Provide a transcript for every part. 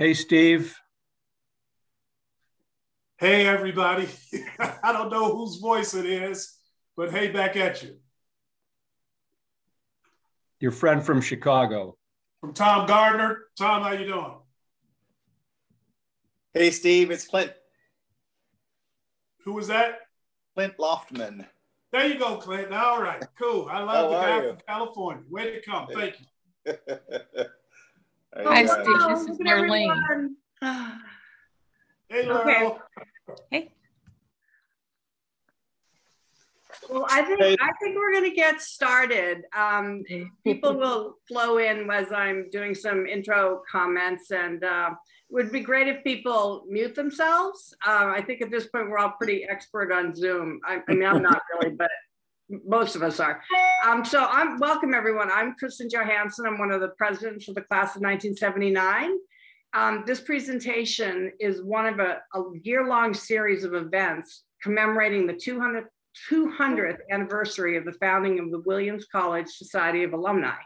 Hey, Steve. Hey, everybody. I don't know whose voice it is, but hey, back at you. Your friend from Chicago. From Tom Gardner. Tom, how you doing? Hey, Steve, it's Clint. Who was that? Clint Loftman. There you go, Clint. All right, cool. I love the guy from California. Way to come. Thank you. Hi, Steve. This is Marlene. Hey, Laurel. Okay. Hey. Well, I think we're going to get started. People will flow in as I'm doing some intro comments, and it would be great if people mute themselves. I think at this point we're all pretty expert on Zoom. I mean, I'm not really, but most of us are. So welcome everyone. I'm Kristen Johansen. I'm one of the presidents of the class of 1979. This presentation is one of a year-long series of events commemorating the 200th anniversary of the founding of the Williams College Society of Alumni.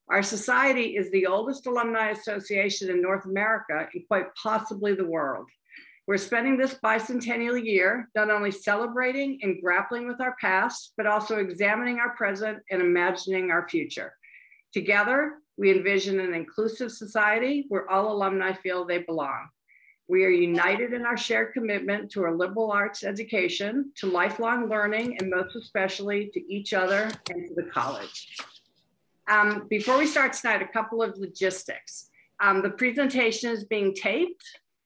Our society is the oldest alumni association in North America and quite possibly the world. We're spending this bicentennial year not only celebrating and grappling with our past, but also examining our present and imagining our future. Together, we envision an inclusive society where all alumni feel they belong. We are united in our shared commitment to our liberal arts education, to lifelong learning, and most especially to each other and to the college. Before we start tonight, a couple of logistics. The presentation is being taped.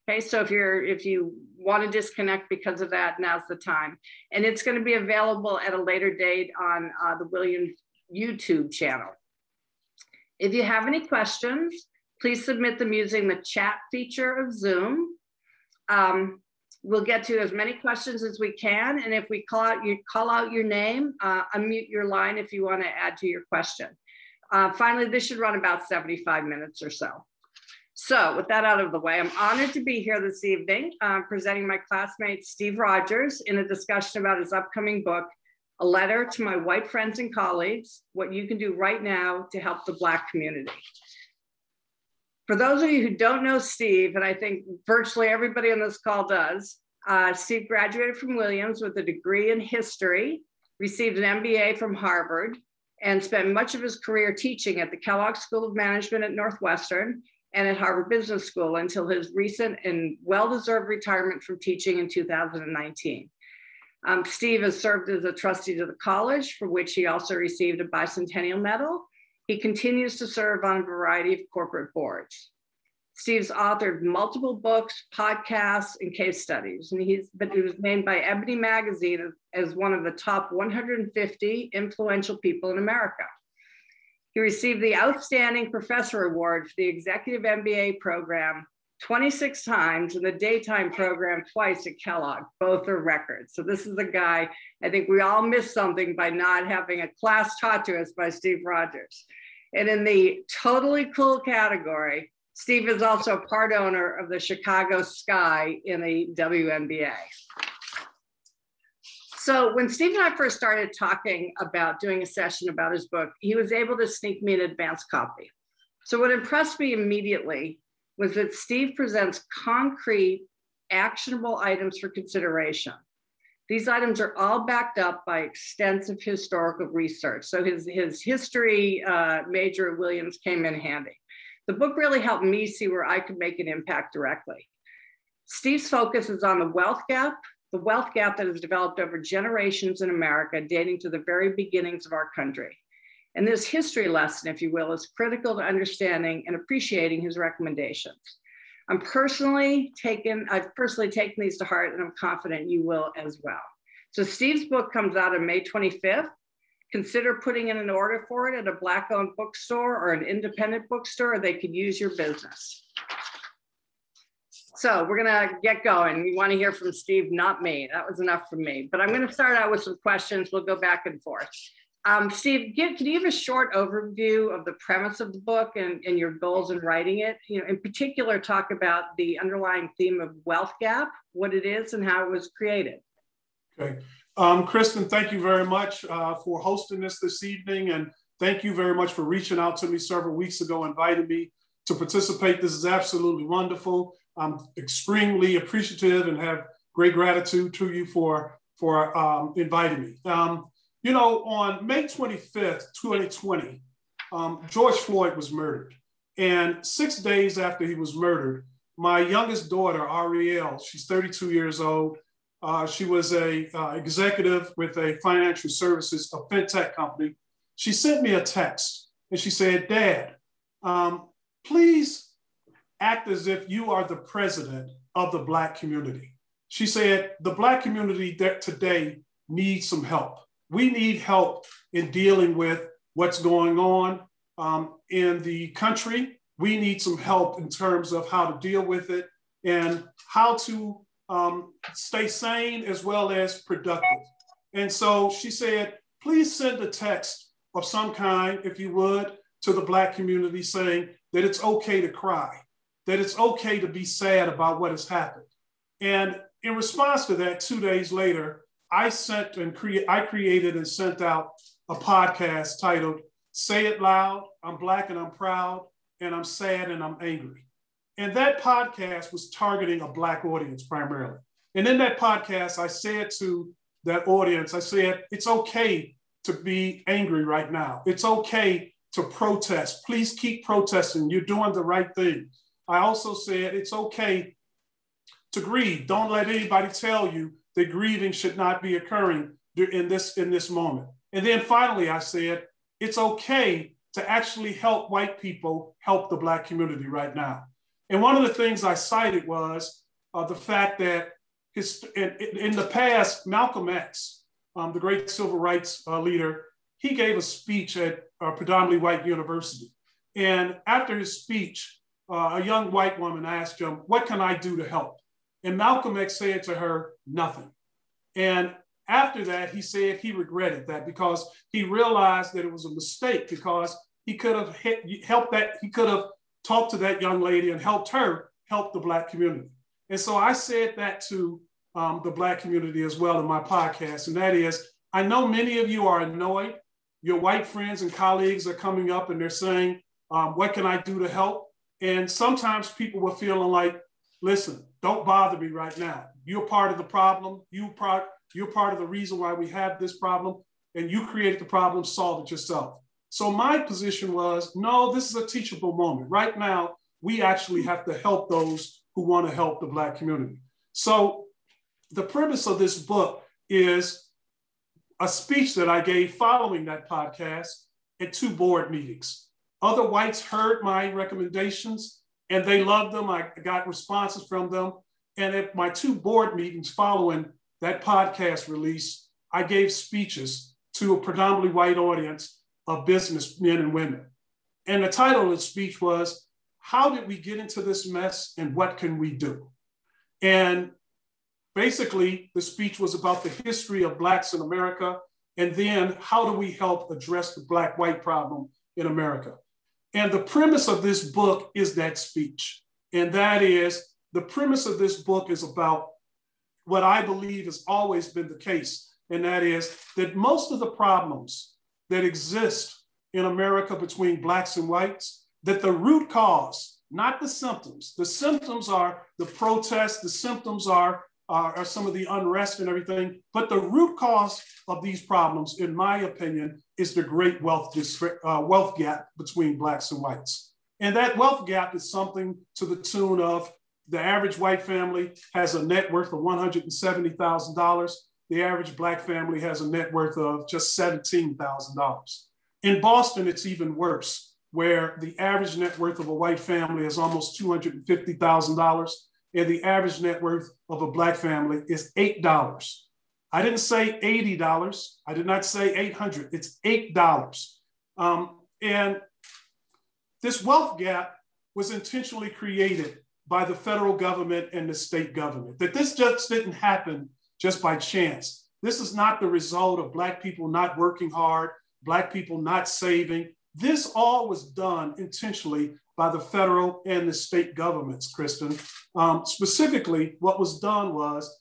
Okay, so if you want to disconnect because of that, now's the time. And it's going to be available at a later date on the Williams YouTube channel. If you have any questions, please submit them using the chat feature of Zoom. We'll get to as many questions as we can. And if we call out your name, unmute your line if you want to add to your question. Finally, this should run about 75 minutes or so. So with that out of the way, I'm honored to be here this evening presenting my classmate Steve Rogers in a discussion about his upcoming book, A Letter to My White Friends and Colleagues, What You Can Do Right Now to Help the Black Community. For those of you who don't know Steve, and I think virtually everybody on this call does, Steve graduated from Williams with a degree in history, received an MBA from Harvard, and spent much of his career teaching at the Kellogg School of Management at Northwestern and at Harvard Business School until his recent and well-deserved retirement from teaching in 2019. Steve has served as a trustee to the college, for which he also received a Bicentennial Medal. He continues to serve on a variety of corporate boards. Steve's authored multiple books, podcasts, and case studies, and he was named by Ebony Magazine as one of the top 150 influential people in America. He received the Outstanding Professor Award for the Executive MBA Program 26 times and the Daytime Program twice at Kellogg. Both are records. So this is a guy, I think we all missed something by not having a class taught to us by Steve Rogers. And in the totally cool category, Steve is also a part owner of the Chicago Sky in the WNBA. So when Steve and I first started talking about doing a session about his book, he was able to sneak me an advance copy. So what impressed me immediately was that Steve presents concrete, actionable items for consideration. These items are all backed up by extensive historical research. So his history major at Williams came in handy. The book really helped me see where I could make an impact directly. Steve's focus is on the wealth gap that has developed over generations in America, dating to the very beginnings of our country. And this history lesson, if you will, is critical to understanding and appreciating his recommendations. I've personally taken these to heart, and I'm confident you will as well. So Steve's book comes out on May 25th. Consider putting in an order for it at a Black-owned bookstore or an independent bookstore, or they could use your business. So we're gonna get going. We wanna hear from Steve, not me. That was enough from me. But I'm gonna start out with some questions. We'll go back and forth. Steve, can you give a short overview of the premise of the book and your goals in writing it? You know, in particular, talk about the underlying theme of wealth gap, what it is and how it was created. Okay. Kristen, thank you very much for hosting this evening. And thank you very much for reaching out to me several weeks ago, inviting me to participate. This is absolutely wonderful. I'm extremely appreciative and have great gratitude to you for inviting me. You know, on May 25th, 2020, George Floyd was murdered. And 6 days after he was murdered, my youngest daughter, Ariel, she's 32 years old. She was a executive with a financial services, a fintech company. She sent me a text and she said, Dad, please act as if you are the president of the Black community. She said, the Black community that today needs some help. We need help in dealing with what's going on in the country. We need some help in terms of how to deal with it and how to stay sane as well as productive. And so she said, please send a text of some kind, if you would, to the Black community saying that it's okay to cry, that it's okay to be sad about what has happened. And in response to that, 2 days later, I created and sent out a podcast titled, Say It Loud, I'm Black and I'm Proud, and I'm Sad and I'm Angry. And that podcast was targeting a Black audience primarily. And in that podcast, I said to that audience, I said, it's okay to be angry right now. It's okay to protest. Please keep protesting. You're doing the right thing. I also said, it's okay to grieve. Don't let anybody tell you that grieving should not be occurring in this moment. And then finally, I said, it's okay to actually help white people help the Black community right now. And one of the things I cited was the fact that in the past, Malcolm X, the great civil rights leader, he gave a speech at a predominantly white university. And after his speech, a young white woman asked him, what can I do to help? And Malcolm X said to her, nothing. And after that, he said he regretted that because he realized that it was a mistake because he could have talked to that young lady and helped her help the Black community. And so I said that to the Black community as well in my podcast. And that is, I know many of you are annoyed. Your white friends and colleagues are coming up and they're saying, what can I do to help? And sometimes people were feeling like, listen, don't bother me right now. You're part of the problem. You're part of the reason why we have this problem. And you created the problem, solve it yourself. So my position was, no, this is a teachable moment. Right now, we actually have to help those who want to help the Black community. So the premise of this book is a speech that I gave following that podcast at 2 board meetings. Other whites heard my recommendations and they loved them. I got responses from them. And at my 2 board meetings following that podcast release, I gave speeches to a predominantly white audience of businessmen and women. And the title of the speech was, how did we get into this mess and what can we do? And basically, the speech was about the history of Blacks in America, and then how do we help address the Black-white problem in America? And the premise of this book is that speech. And that is, the premise of this book is about what I believe has always been the case, and that is that most of the problems that exist in America between Blacks and whites, that the root cause, not the symptoms are the protests, the symptoms are some of the unrest and everything, but the root cause of these problems, in my opinion, is the great wealth gap between Blacks and whites. And that wealth gap is something to the tune of the average white family has a net worth of $170,000. The average Black family has a net worth of just $17,000. In Boston, it's even worse, where the average net worth of a white family is almost $250,000, and the average net worth of a Black family is $8. I didn't say $80. I did not say $800. It's $8. And this wealth gap was intentionally created by the federal government and the state government. That this just didn't happen just by chance. This is not the result of Black people not working hard, Black people not saving. This all was done intentionally by the federal and the state governments, Kristen. Specifically, what was done was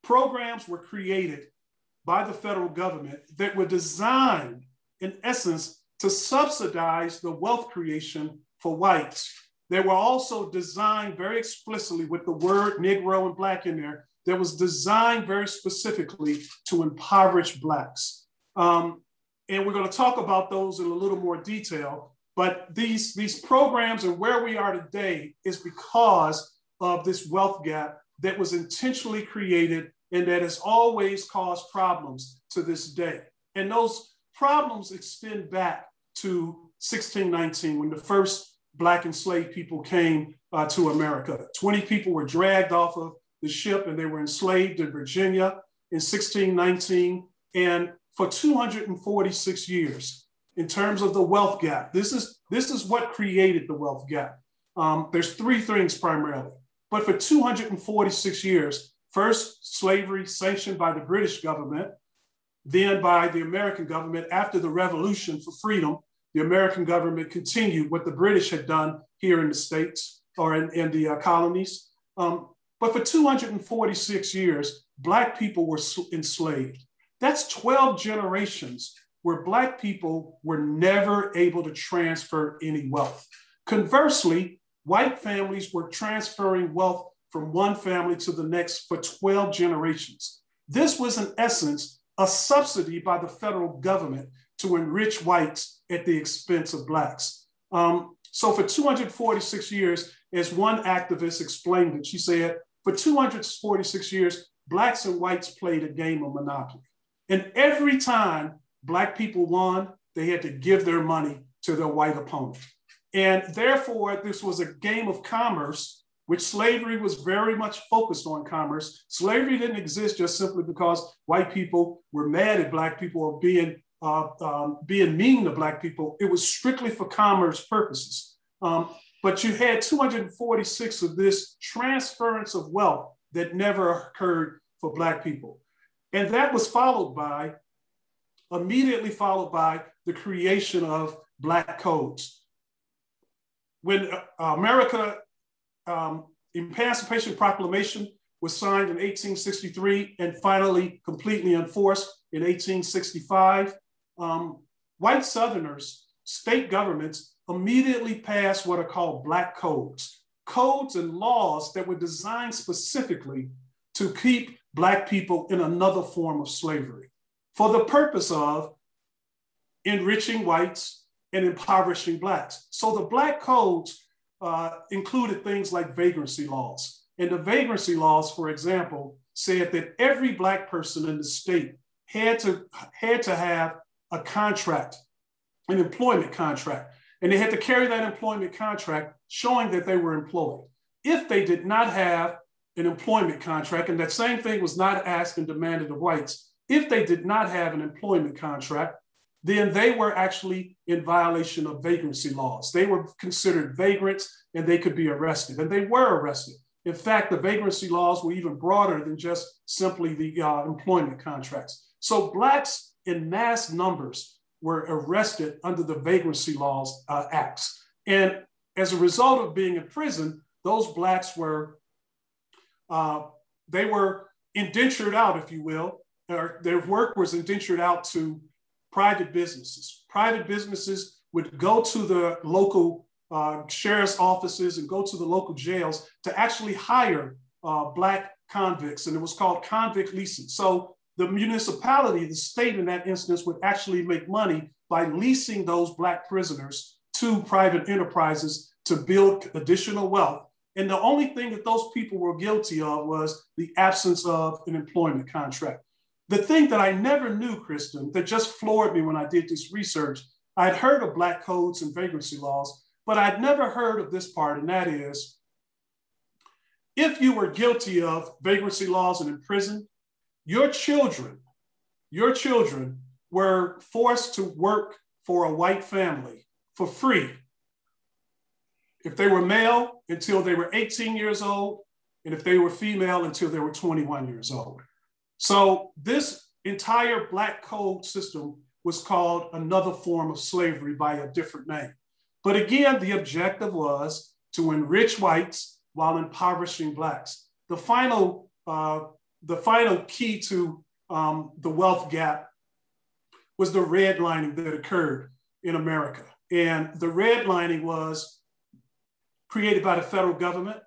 programs were created by the federal government that were designed, in essence, to subsidize the wealth creation for whites They were also designed very explicitly with the word Negro and Black in there, that was designed very specifically to impoverish Blacks. And we're going to talk about those in a little more detail, but these programs and where we are today is because of this wealth gap that was intentionally created and that has always caused problems to this day. And those problems extend back to 1619, when the first Black enslaved people came to America. 20 people were dragged off of the ship and they were enslaved in Virginia in 1619. And for 246 years, in terms of the wealth gap, this is what created the wealth gap. There's three things primarily, but for 246 years, first slavery sanctioned by the British government, then by the American government. After the Revolution for Freedom, the American government continued what the British had done here in the States or in the colonies. But for 246 years, Black people were enslaved. That's 12 generations where Black people were never able to transfer any wealth. Conversely, white families were transferring wealth from one family to the next for 12 generations. This was, in essence, a subsidy by the federal government to enrich whites at the expense of Blacks. So for 246 years, as one activist explained it, she said, for 246 years, Blacks and whites played a game of Monopoly. And every time Black people won, they had to give their money to their white opponent. And therefore, this was a game of commerce, which slavery was very much focused on commerce. Slavery didn't exist just simply because white people were mad at Black people or being mean to Black people. It was strictly for commerce purposes. But you had 246 of this transference of wealth that never occurred for Black people. And that was immediately followed by the creation of Black codes. When America Emancipation Proclamation was signed in 1863 and finally completely enforced in 1865, white Southerners, state governments, immediately passed what are called Black codes, codes and laws that were designed specifically to keep Black people in another form of slavery for the purpose of enriching whites and impoverishing Blacks. So the Black codes included things like vagrancy laws. And the vagrancy laws, for example, said that every Black person in the state had to have a contract, an employment contract. And they had to carry that employment contract showing that they were employed. If they did not have an employment contract, and that same thing was not asked and demanded of whites, if they did not have an employment contract, then they were actually in violation of vagrancy laws. They were considered vagrants and they could be arrested, and they were arrested. In fact, the vagrancy laws were even broader than just simply the employment contracts. So Blacks in mass numbers were arrested under the vagrancy laws acts. And as a result of being in prison, those Blacks were, they were indentured out, if you will, or their work was indentured out to private businesses. Private businesses would go to the local sheriff's offices and go to the local jails to actually hire Black convicts, and it was called convict leasing. So the municipality, the state in that instance, would actually make money by leasing those Black prisoners to private enterprises to build additional wealth. And the only thing that those people were guilty of was the absence of an employment contract. The thing that I never knew, Kristen, that just floored me when I did this research, I'd heard of Black codes and vagrancy laws, but I'd never heard of this part, and that is, if you were guilty of vagrancy laws and in prison, your children were forced to work for a white family for free. If they were male, until they were 18 years old, and if they were female, until they were 21 years old. So this entire Black code system was called another form of slavery by a different name. But again, the objective was to enrich whites while impoverishing Blacks. The final key to the wealth gap was the redlining that occurred in America. And the redlining was created by the federal government.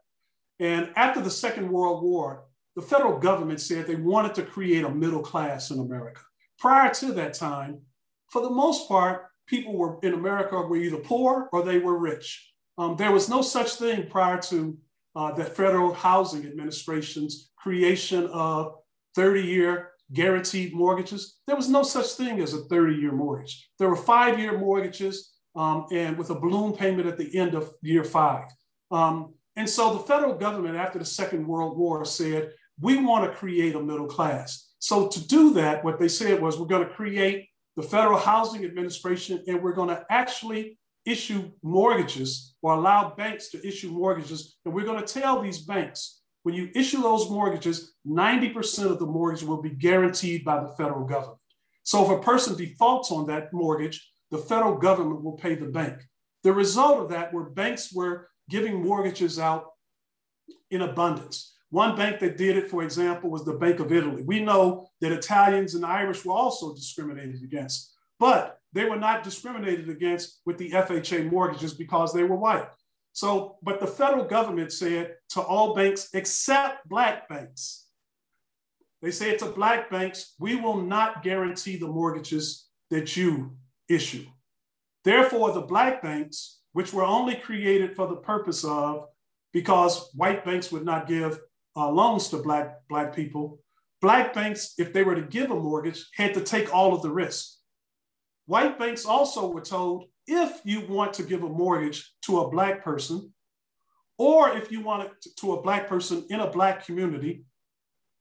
And after the Second World War, the federal government said they wanted to create a middle class in America. Prior to that time, for the most part, people in America were either poor or they were rich. There was no such thing prior to the Federal Housing Administration's creation of 30-year guaranteed mortgages. There was no such thing as a 30-year mortgage. There were 5-year mortgages and with a balloon payment at the end of year 5. And so the federal government after the Second World War said, we want to create a middle class. So to do that, what they said was, we're going to create the Federal Housing Administration, and we're going to actually issue mortgages or allow banks to issue mortgages. And we're going to tell these banks, when you issue those mortgages, 90% of the mortgage will be guaranteed by the federal government. So if a person defaults on that mortgage, the federal government will pay the bank. The result of that were banks were giving mortgages out in abundance. One bank that did it, for example, was the Bank of Italy. We know that Italians and Irish were also discriminated against, but they were not discriminated against with the FHA mortgages because they were white. So, but the federal government said to all banks except Black banks, they said to Black banks, we will not guarantee the mortgages that you issue. Therefore, the Black banks, which were only created for the purpose of, because white banks would not give loans to Black people, Black banks, if they were to give a mortgage, had to take all of the risk. White banks also were told, if you want to give a mortgage to a Black person, or if you want it to a Black person in a Black community,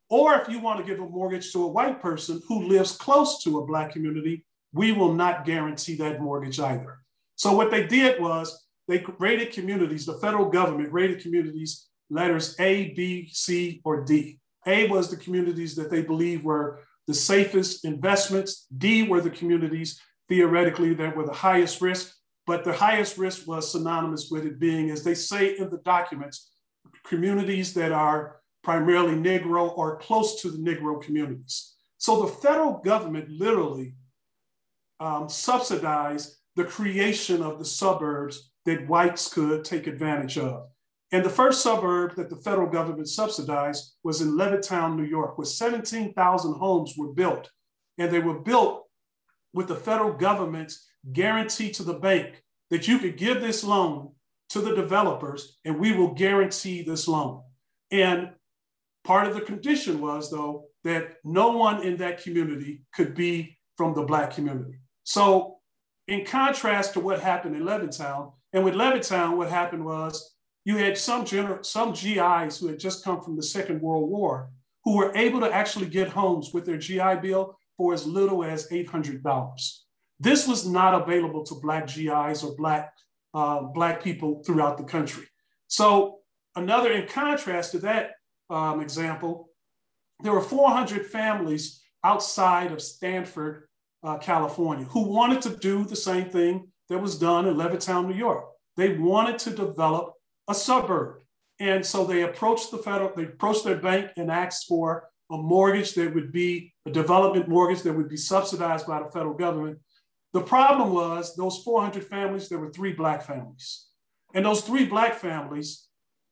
or if you want to give a mortgage to a white person who lives close to a Black community, we will not guarantee that mortgage either. So what they did was they rated communities, the federal government rated communities letters A, B, C, or D. A was the communities that they believed were the safest investments. D were the communities theoretically that were the highest risk, but the highest risk was synonymous with it being, as they say in the documents, communities that are primarily Negro or close to the Negro communities. So the federal government literally subsidized the creation of the suburbs that whites could take advantage of. And the first suburb that the federal government subsidized was in Levittown, New York, where 17,000 homes were built. And they were built with the federal government's guarantee to the bank that you could give this loan to the developers and we will guarantee this loan. And part of the condition was, though, that no one in that community could be from the Black community. So in contrast to what happened in Levittown, and with Levittown, what happened was you had some GIs who had just come from the Second World War who were able to actually get homes with their GI Bill for as little as $800. This was not available to Black GIs or Black people throughout the country. So another, in contrast to that example, there were 400 families outside of Stanford, California, who wanted to do the same thing that was done in Levittown, New York. They wanted to develop a suburb. And so they approached their bank and asked for a mortgage that would be a development mortgage that would be subsidized by the federal government. The problem was those 400 families, there were 3 Black families. And those 3 Black families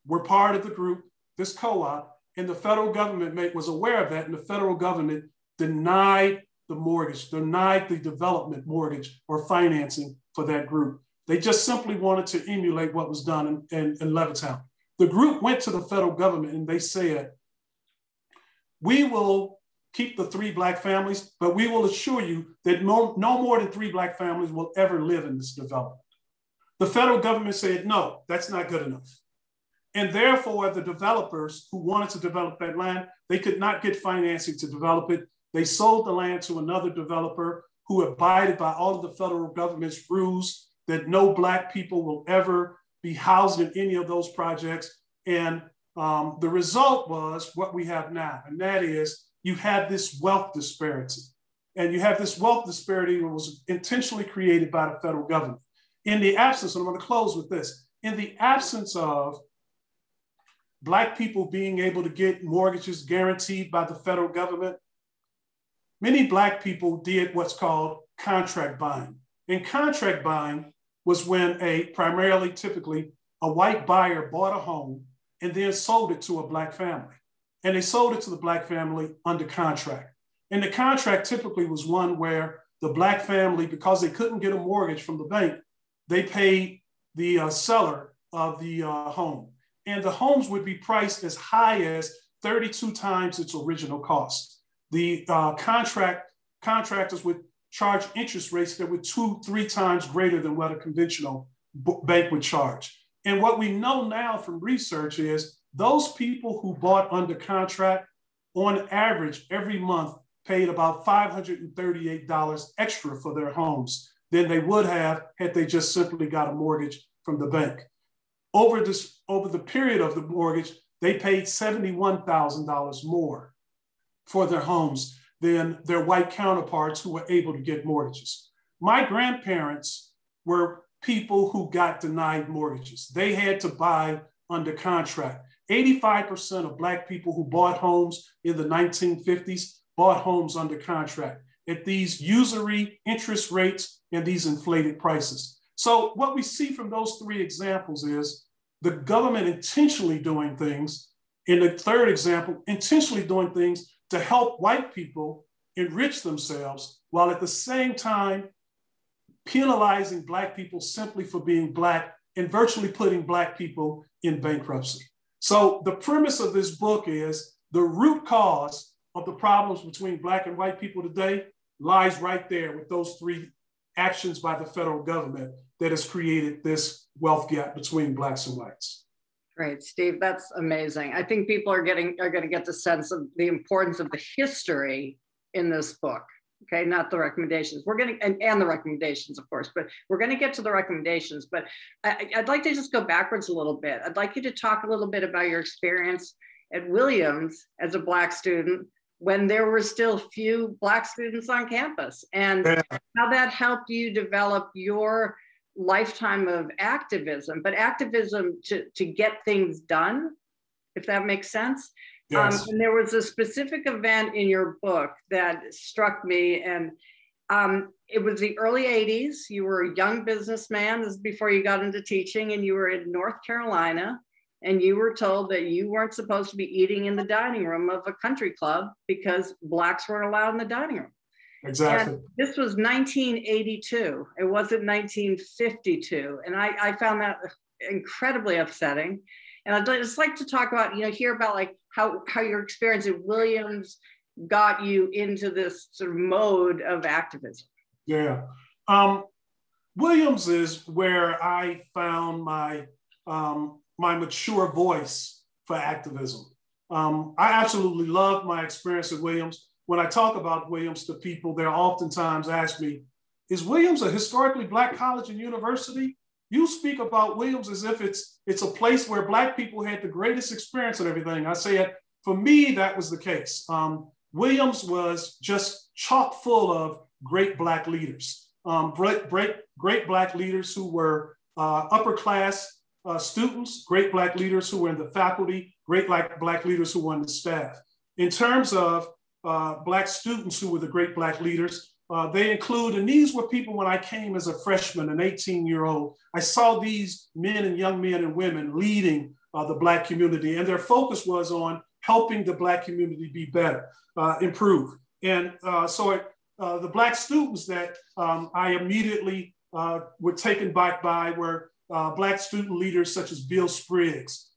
were part of the group, this co-op, and the federal government was aware of that, and the federal government denied the mortgage, denied the development mortgage or financing for that group. They just simply wanted to emulate what was done in Levittown. The group went to the federal government and they said, we will keep the 3 Black families, but we will assure you that no more than 3 Black families will ever live in this development. The federal government said, no, that's not good enough. And therefore, the developers who wanted to develop that land, they could not get financing to develop it. They sold the land to another developer who abided by all of the federal government's rules that no Black people will ever be housed in any of those projects. And the result was what we have now, and that is you have this wealth disparity. And you have this wealth disparity that was intentionally created by the federal government. In the absence, and I'm going to close with this, in the absence of Black people being able to get mortgages guaranteed by the federal government, many Black people did what's called contract buying. And contract buying was when typically a white buyer bought a home and then sold it to a Black family. And they sold it to the Black family under contract. And the contract typically was one where the Black family, because they couldn't get a mortgage from the bank, they paid the seller of the home. And the homes would be priced as high as 32 times its original cost. The contractors would charge interest rates that were 2-3 times greater than what a conventional bank would charge. And what we know now from research is those people who bought under contract, on average, every month paid about $538 extra for their homes than they would have had they just simply got a mortgage from the bank. Over the period of the mortgage, they paid $71,000 more for their homes than their white counterparts who were able to get mortgages. My grandparents were people who got denied mortgages. They had to buy under contract. 85% of Black people who bought homes in the 1950s bought homes under contract at these usury interest rates and these inflated prices. So what we see from those three examples is the government intentionally doing things. In the third example, intentionally doing things to help white people enrich themselves, while at the same time penalizing Black people simply for being Black and virtually putting Black people in bankruptcy. So the premise of this book is the root cause of the problems between Black and white people today lies right there with those three actions by the federal government that has created this wealth gap between Blacks and whites. Great, Steve, that's amazing. I think people are going to get the sense of the importance of the history in this book. Okay, not the recommendations. We're going to, and the recommendations, of course, but we're going to get to the recommendations. But I'd like to just go backwards a little bit. I'd like you to talk a little bit about your experience at Williams as a Black student when there were still few Black students on campus, and how that helped you develop your lifetime of activism, but activism to get things done, if that makes sense. Yes. And there was a specific event in your book that struck me, and it was the early 80s. You were a young businessman. This is before you got into teaching, and you were in North Carolina, and you were told that you weren't supposed to be eating in the dining room of a country club because Blacks weren't allowed in the dining room. Exactly. And this was 1982. It wasn't 1952. And I found that incredibly upsetting. And I'd just like to talk about, hear about like how your experience at Williams got you into this sort of mode of activism. Yeah. Williams is where I found my mature voice for activism. I absolutely loved my experience at Williams. When I talk about Williams to people, they'll oftentimes ask me, is Williams a historically Black college and university? You speak about Williams as if it's a place where Black people had the greatest experience and everything. I say, for me, that was the case. Williams was just chock full of great Black leaders, great Black leaders who were upper class students, great Black leaders who were in the faculty, great Black leaders who were on the staff. In terms of Black students who were the great Black leaders, they include, and these were people when I came as a freshman, an 18-year-old, I saw these men and young men and women leading the Black community, and their focus was on helping the Black community be better, improve. And so the Black students that I immediately were taken back by were Black student leaders such as Bill Spriggs,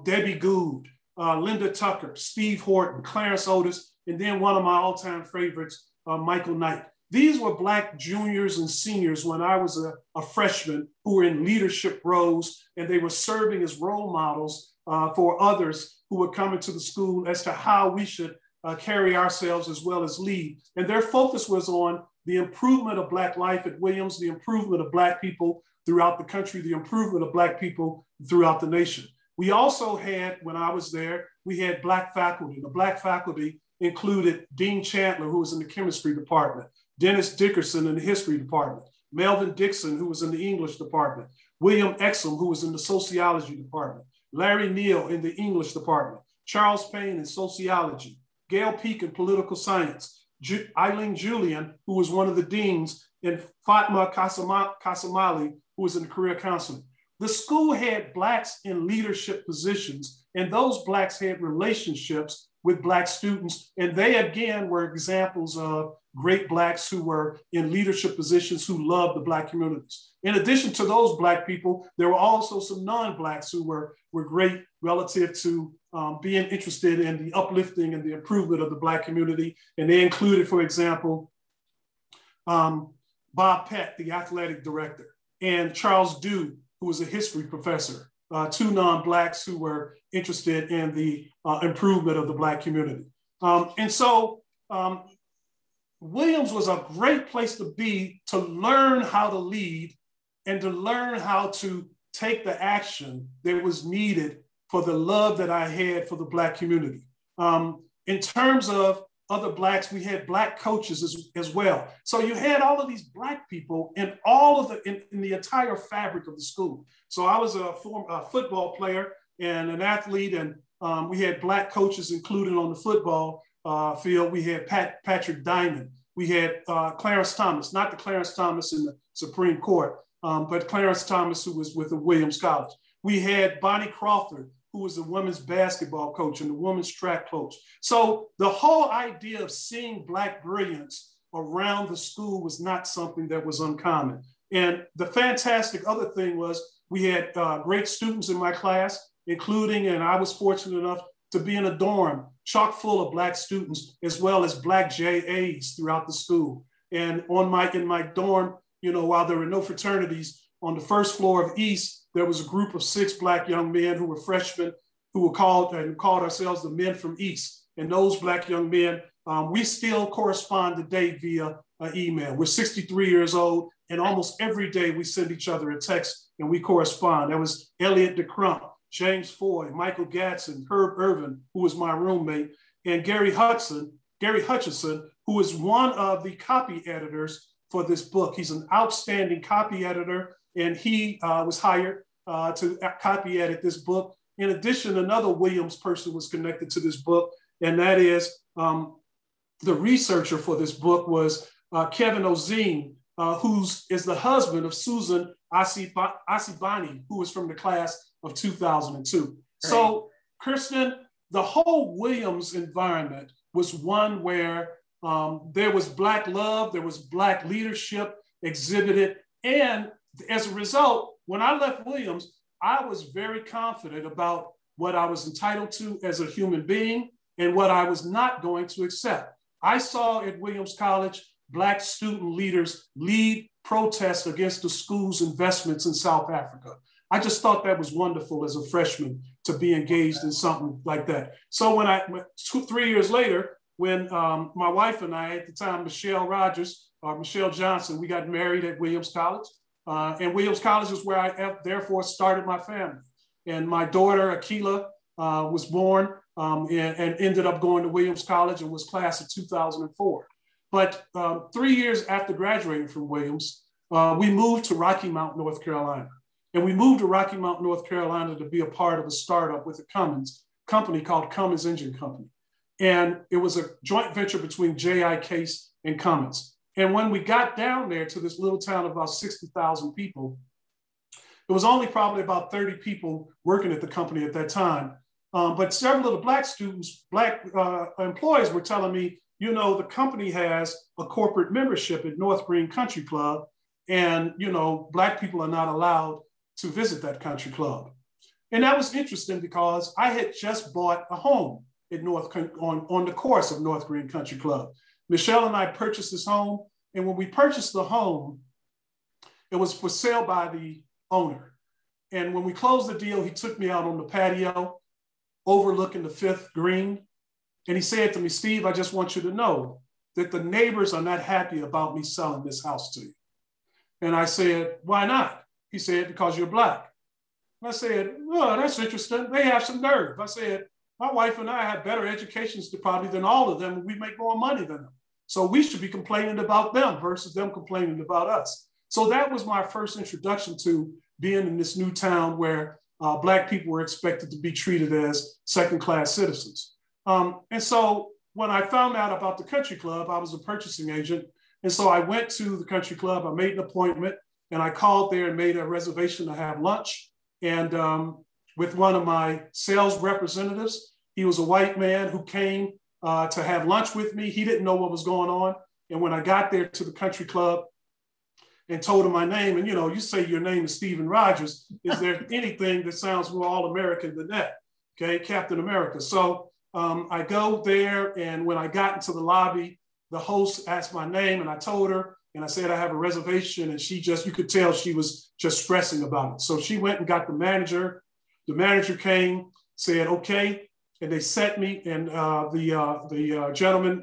Debbie Gould, Linda Tucker, Steve Horton, Clarence Otis, and then one of my all-time favorites, Michael Knight. These were Black juniors and seniors when I was a freshman who were in leadership roles, and they were serving as role models for others who were coming to the school as to how we should carry ourselves as well as lead. And their focus was on the improvement of Black life at Williams, the improvement of Black people throughout the country, the improvement of Black people throughout the nation. We also had, when I was there, we had Black faculty. The Black faculty included Dean Chandler, who was in the chemistry department, Dennis Dickerson in the history department, Melvin Dixon, who was in the English department, William Exum, who was in the sociology department, Larry Neal in the English department, Charles Payne in sociology, Gail Peak in political science, Eileen Julian, who was one of the deans, and Fatma Kasamali, who was in career counseling. the school had Blacks in leadership positions, and those Blacks had relationships with Black students. And they, again, were examples of great Blacks who were in leadership positions who loved the Black communities. In addition to those Black people, there were also some non-Blacks who were great relative to being interested in the uplifting and the improvement of the Black community. And they included, for example, Bob Peck, the athletic director, and Charles Dew, who was a history professor, two non-Blacks who were interested in the improvement of the Black community. And so Williams was a great place to be to learn how to lead and to learn how to take the action that was needed for the love that I had for the Black community. In terms of other Blacks, we had Black coaches as well. So you had all of these Black people in all of in the entire fabric of the school. So I was a former football player and an athlete, and we had Black coaches included on the football field. We had Patrick Diamond. We had Clarence Thomas, not the Clarence Thomas in the Supreme Court, but Clarence Thomas, who was with the Williams College. We had Bonnie Crawford, who was the women's basketball coach and the women's track coach. So the whole idea of seeing Black brilliance around the school was not something that was uncommon. And the fantastic other thing was we had great students in my class, including, and I was fortunate enough to be in a dorm chock full of Black students, as well as Black JAs throughout the school. And in my dorm, you know, while there were no fraternities, on the first floor of East, there was a group of 6 Black young men who were freshmen who were called ourselves the Men from East. And those Black young men, we still correspond today via email. We're 63 years old, and almost every day we send each other a text and we correspond. There was Elliot DeCrump, James Foy, Michael Gadsden, Herb Irvin, who was my roommate, and Gary Hutchison, who is one of the copy editors for this book. He's an outstanding copy editor, and he was hired to copy edit this book. In addition, another Williams person was connected to this book, and that is the researcher for this book was Kevin Ozine, who is the husband of Susan Asibani, who was from the class of 2002. Right. So, Kristen, the whole Williams environment was one where there was Black love, there was Black leadership exhibited, and as a result, when I left Williams, I was very confident about what I was entitled to as a human being and what I was not going to accept. I saw at Williams College Black student leaders lead protests against the school's investments in South Africa. I just thought that was wonderful as a freshman to be engaged in something like that. So when 3 years later, when my wife and I, at the time, Michelle Johnson, we got married at Williams College. And Williams College is where I therefore started my family. And my daughter, Akila, was born and ended up going to Williams College and was class of 2004. But 3 years after graduating from Williams, we moved to Rocky Mount, North Carolina. And we moved to Rocky Mount, North Carolina to be a part of a startup with a company called Cummins Engine Company. And it was a joint venture between J.I. Case and Cummins. And when we got down there to this little town of about 60,000 people, it was only probably about 30 people working at the company at that time. But several of the Black students, Black employees were telling me, you know, the company has a corporate membership at North Green Country Club, and, you know, Black people are not allowed to visit that country club. And that was interesting because I had just bought a home at on the course of North Green Country Club. Michelle and I purchased this home, and when we purchased the home, it was for sale by the owner. And when we closed the deal, he took me out on the patio overlooking the 5th green. And he said to me, Steve, I just want you to know that the neighbors are not happy about me selling this house to you. And I said, why not? He said, because you're Black. And I said, well, that's interesting. They have some nerve. I said, my wife and I have better educations probably than all of them, and we make more money than them. So we should be complaining about them versus them complaining about us. So that was my first introduction to being in this new town where Black people were expected to be treated as second-class citizens. And so when I found out about the country club, I was a purchasing agent. And so I went to the country club, I made an appointment, and I called there and made a reservation to have lunch. and with one of my sales representatives. He was a white man who came to have lunch with me. He didn't know what was going on. And when I got there to the country club and told him my name, and you say your name is Stephen Rogers, is there anything that sounds more all-American than that? Okay, Captain America. So I go there, and when I got into the lobby, the host asked my name, and I told her, and I said I have a reservation, and you could tell she was just stressing about it. So she went and got the manager. The manager came, said, okay, and they set me, and the gentleman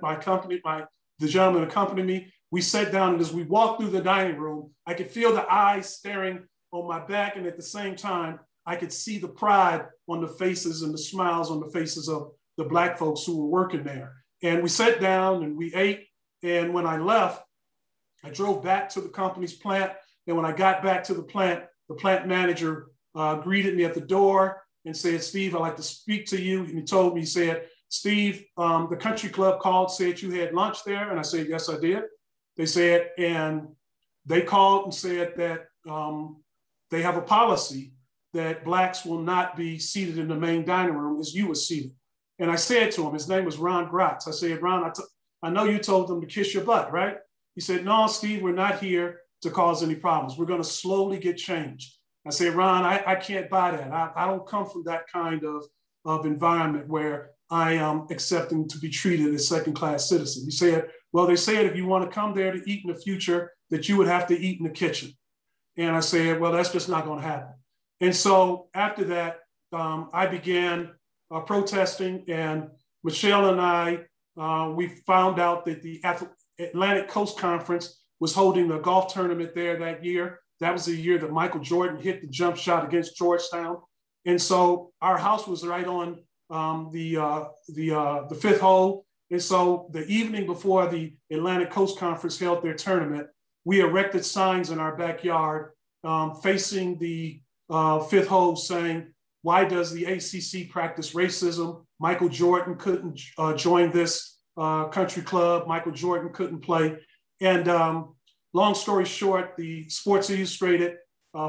accompanied me. We sat down, and as we walked through the dining room, I could feel the eyes staring on my back, and at the same time, I could see the pride on the faces and the smiles on the faces of the Black folks who were working there. And we sat down and we ate, and when I left, I drove back to the company's plant, and when I got back to the plant manager greeted me at the door and said, Steve, I'd like to speak to you. And he told me, he said, Steve, the country club called, said you had lunch there. And I said, yes, I did. They said, and they called and said that they have a policy that Blacks will not be seated in the main dining room as you were seated. And I said to him, his name was Ron Gratz. I said, Ron, I know you told them to kiss your butt, right? He said, no, Steve, we're not here to cause any problems. We're going to slowly get changed. I said, Ron, I can't buy that. I don't come from that kind of environment where I am accepting to be treated as second-class citizen. He said, well, they said if you want to come there to eat in the future, that you would have to eat in the kitchen. And I said, well, that's just not going to happen. And so after that, I began protesting, and Michelle and I, we found out that the Atlantic Coast Conference was holding a golf tournament there that year. That was the year that Michael Jordan hit the jump shot against Georgetown. And so our house was right on the fifth hole. And so the evening before the Atlantic Coast Conference held their tournament, we erected signs in our backyard facing the fifth hole saying, why does the ACC practice racism? Michael Jordan couldn't join this country club. Michael Jordan couldn't play. And long story short, the Sports Illustrated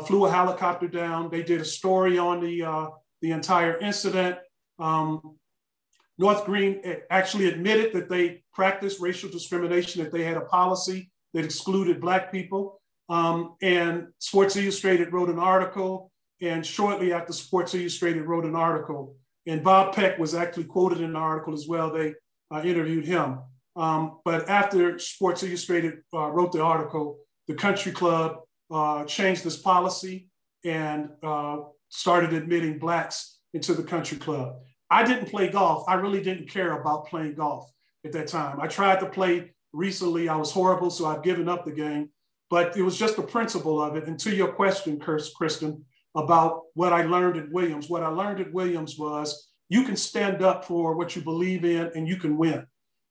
flew a helicopter down. They did a story on the entire incident. North Green actually admitted that they practiced racial discrimination, that they had a policy that excluded Black people. And Sports Illustrated wrote an article, and shortly after Sports Illustrated wrote an article, and Bob Peck was actually quoted in the article as well. They interviewed him. But after Sports Illustrated wrote the article, the country club changed this policy and started admitting Blacks into the country club. I didn't play golf. I really didn't care about playing golf at that time. I tried to play recently. I was horrible, so I've given up the game. But it was just the principle of it. And to your question, Kristen, about what I learned at Williams, what I learned at Williams was you can stand up for what you believe in and you can win.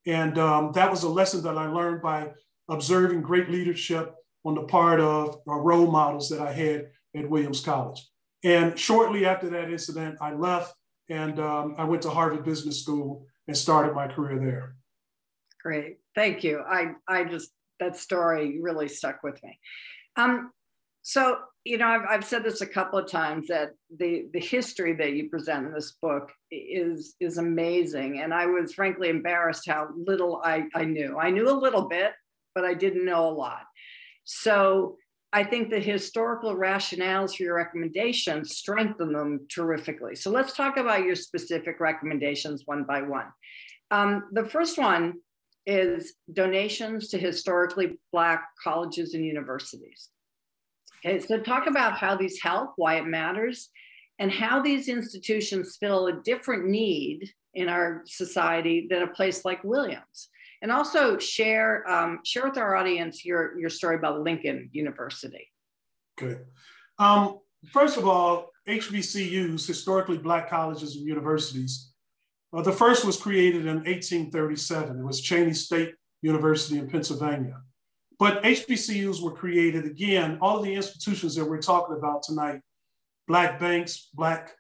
And that was a lesson that I learned by observing great leadership on the part of role models that I had at Williams College. And shortly after that incident, I left and I went to Harvard Business School and started my career there. Great, thank you. I just, that story really stuck with me. So, I've said this a couple of times that the history that you present in this book is amazing. And I was frankly embarrassed how little I knew. I knew a little bit, but I didn't know a lot. So I think the historical rationales for your recommendations strengthen them terrifically. So let's talk about your specific recommendations one by one. The first one is donations to historically Black colleges and universities. Okay, so talk about how these help, why it matters, and how these institutions fill a different need in our society than a place like Williams. And also share with our audience your story about Lincoln University. Okay. First of all, HBCUs, historically Black colleges and universities, the first was created in 1837. It was Cheyney State University in Pennsylvania. But HBCUs were created, again, all of the institutions that we're talking about tonight, Black banks, Black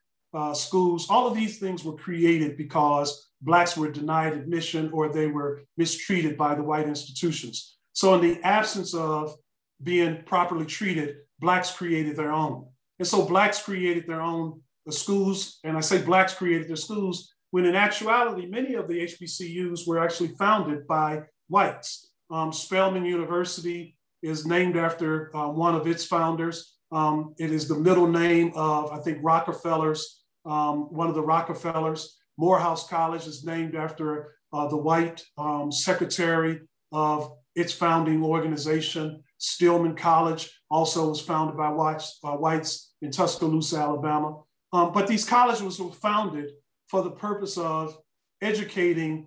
schools, all of these things were created because Blacks were denied admission or they were mistreated by the white institutions. So in the absence of being properly treated, Blacks created their own. And so Blacks created their own schools. And I say Blacks created their schools when in actuality, many of the HBCUs were actually founded by whites. Spelman University is named after one of its founders. It is the middle name of, I think, Rockefeller's, one of the Rockefellers. Morehouse College is named after the white secretary of its founding organization. Stillman College also was founded by whites in Tuscaloosa, Alabama. But these colleges were founded for the purpose of educating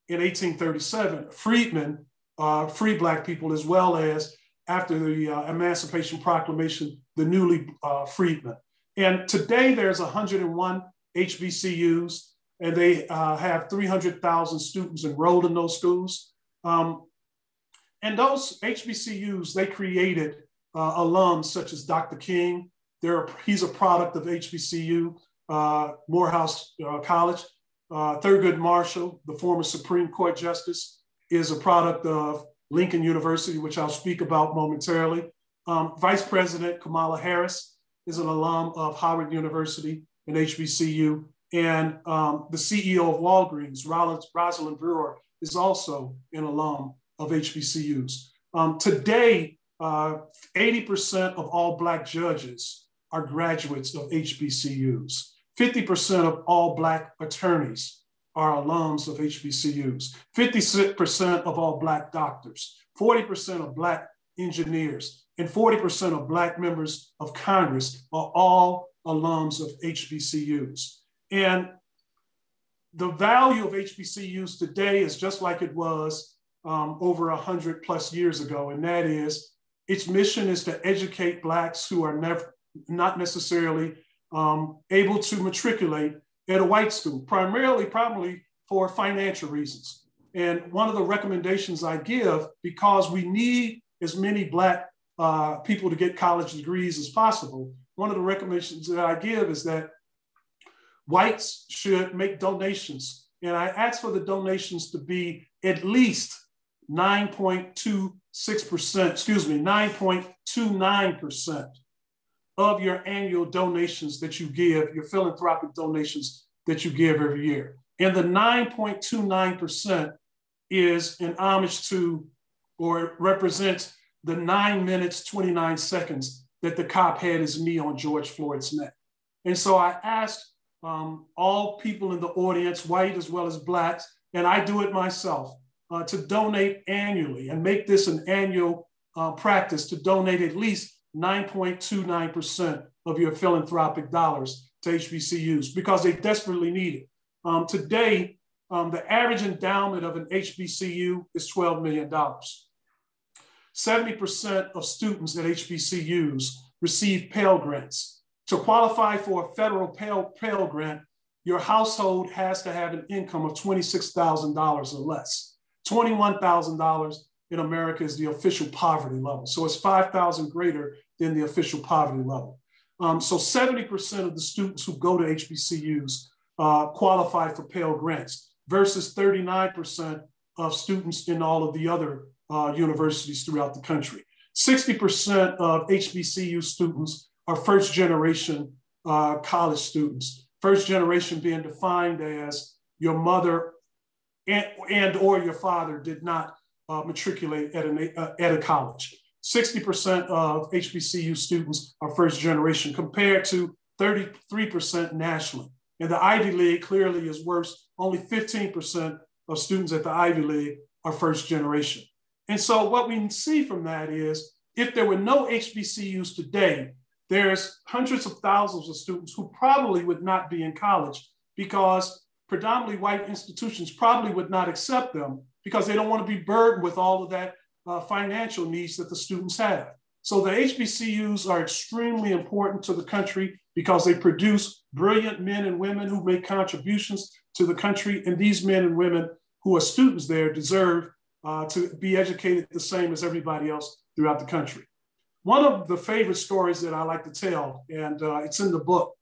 in 1837 freedmen, free Black people, as well as after the Emancipation Proclamation, the newly freedmen. And today there's 101 HBCUs, and they have 300,000 students enrolled in those schools. And those HBCUs, they created alums such as Dr. King. He's a product of HBCU, Morehouse College. Thurgood Marshall, the former Supreme Court Justice, is a product of Lincoln University, which I'll speak about momentarily. Vice President Kamala Harris is an alum of Howard University and HBCU. And the CEO of Walgreens, Rosalind Brewer, is also an alum of HBCUs. Today, 80% of all Black judges are graduates of HBCUs. 50% of all Black attorneys are alums of HBCUs. 50% of all Black doctors, 40% of Black engineers, and 40% of Black members of Congress are all alums of HBCUs. And the value of HBCUs today is just like it was over 100+ years ago, and that is its mission is to educate Blacks who are not necessarily able to matriculate at a white school, probably for financial reasons. And one of the recommendations I give, because we need as many Black people to get college degrees as possible, one of the recommendations that I give is that whites should make donations. And I ask for the donations to be at least 9.29% of your annual donations that you give, your philanthropic donations that you give every year. And the 9.29% is an homage to, or it represents the 9 minutes, 29 seconds that the cop had his knee on George Floyd's neck. And so I asked all people in the audience, white as well as Blacks, and I do it myself, to donate annually and make this an annual practice to donate at least 9.29% of your philanthropic dollars to HBCUs because they desperately need it. Today, the average endowment of an HBCU is $12 million. 70% of students at HBCUs receive Pell Grants. To qualify for a federal Pell Grant, your household has to have an income of $26,000 or less. $21,000 in America is the official poverty level. So it's 5,000 greater than the official poverty level. So 70% of the students who go to HBCUs qualify for Pell Grants versus 39% of students in all of the other universities throughout the country. 60% of HBCU students are first generation college students. First generation being defined as your mother and or your father did not matriculate at a college. 60% of HBCU students are first generation compared to 33% nationally. And the Ivy League clearly is worse. Only 15% of students at the Ivy League are first generation. And so what we see from that is if there were no HBCUs today, there's hundreds of thousands of students who probably would not be in college because predominantly white institutions probably would not accept them because they don't want to be burdened with all of that financial needs that the students have. So the HBCUs are extremely important to the country because they produce brilliant men and women who make contributions to the country. And these men and women who are students there deserve to be educated the same as everybody else throughout the country. One of the favorite stories that I like to tell, and it's in the book,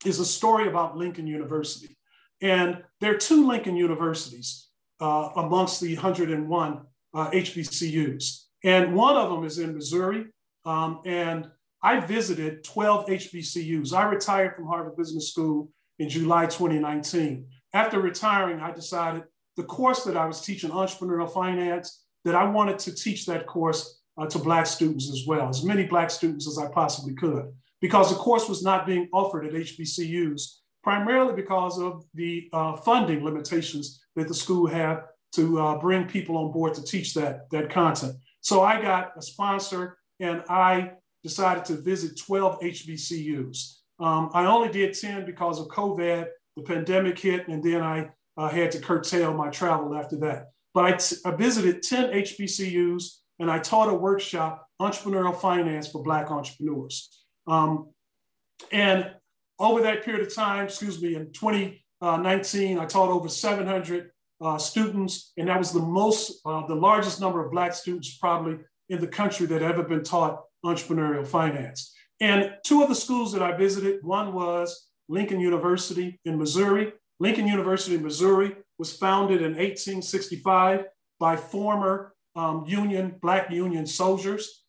is a story about Lincoln University. And there are 2 Lincoln Universities amongst the 101 HBCUs. And one of them is in Missouri. And I visited 12 HBCUs. I retired from Harvard Business School in July 2019. After retiring, I decided the course that I was teaching, Entrepreneurial Finance, that I wanted to teach that course to Black students as well, as many Black students as I possibly could, because the course was not being offered at HBCUs, primarily because of the funding limitations that the school had to bring people on board to teach that content. So I got a sponsor and I decided to visit 12 HBCUs. I only did 10 because of COVID, the pandemic hit, and then I had to curtail my travel after that. But I visited 10 HBCUs and I taught a workshop, Entrepreneurial Finance for Black entrepreneurs. And over that period of time, in 2019, I taught over 700 students, and that was the largest number of Black students probably in the country that ever been taught entrepreneurial finance. And two of the schools that I visited, one was Lincoln University in Missouri. Lincoln University in Missouri was founded in 1865 by former Black Union soldiers.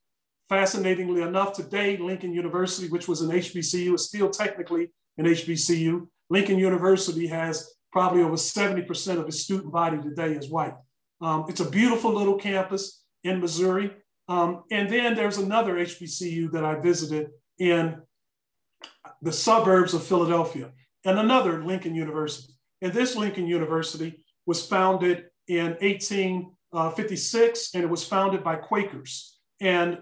Fascinatingly enough, today, Lincoln University, which was an HBCU, is still technically an HBCU. Lincoln University has probably over 70% of its student body today is white. It's a beautiful little campus in Missouri. And then there's another HBCU that I visited in the suburbs of Philadelphia, and another Lincoln University. And this Lincoln University was founded in 1856, and it was founded by Quakers. And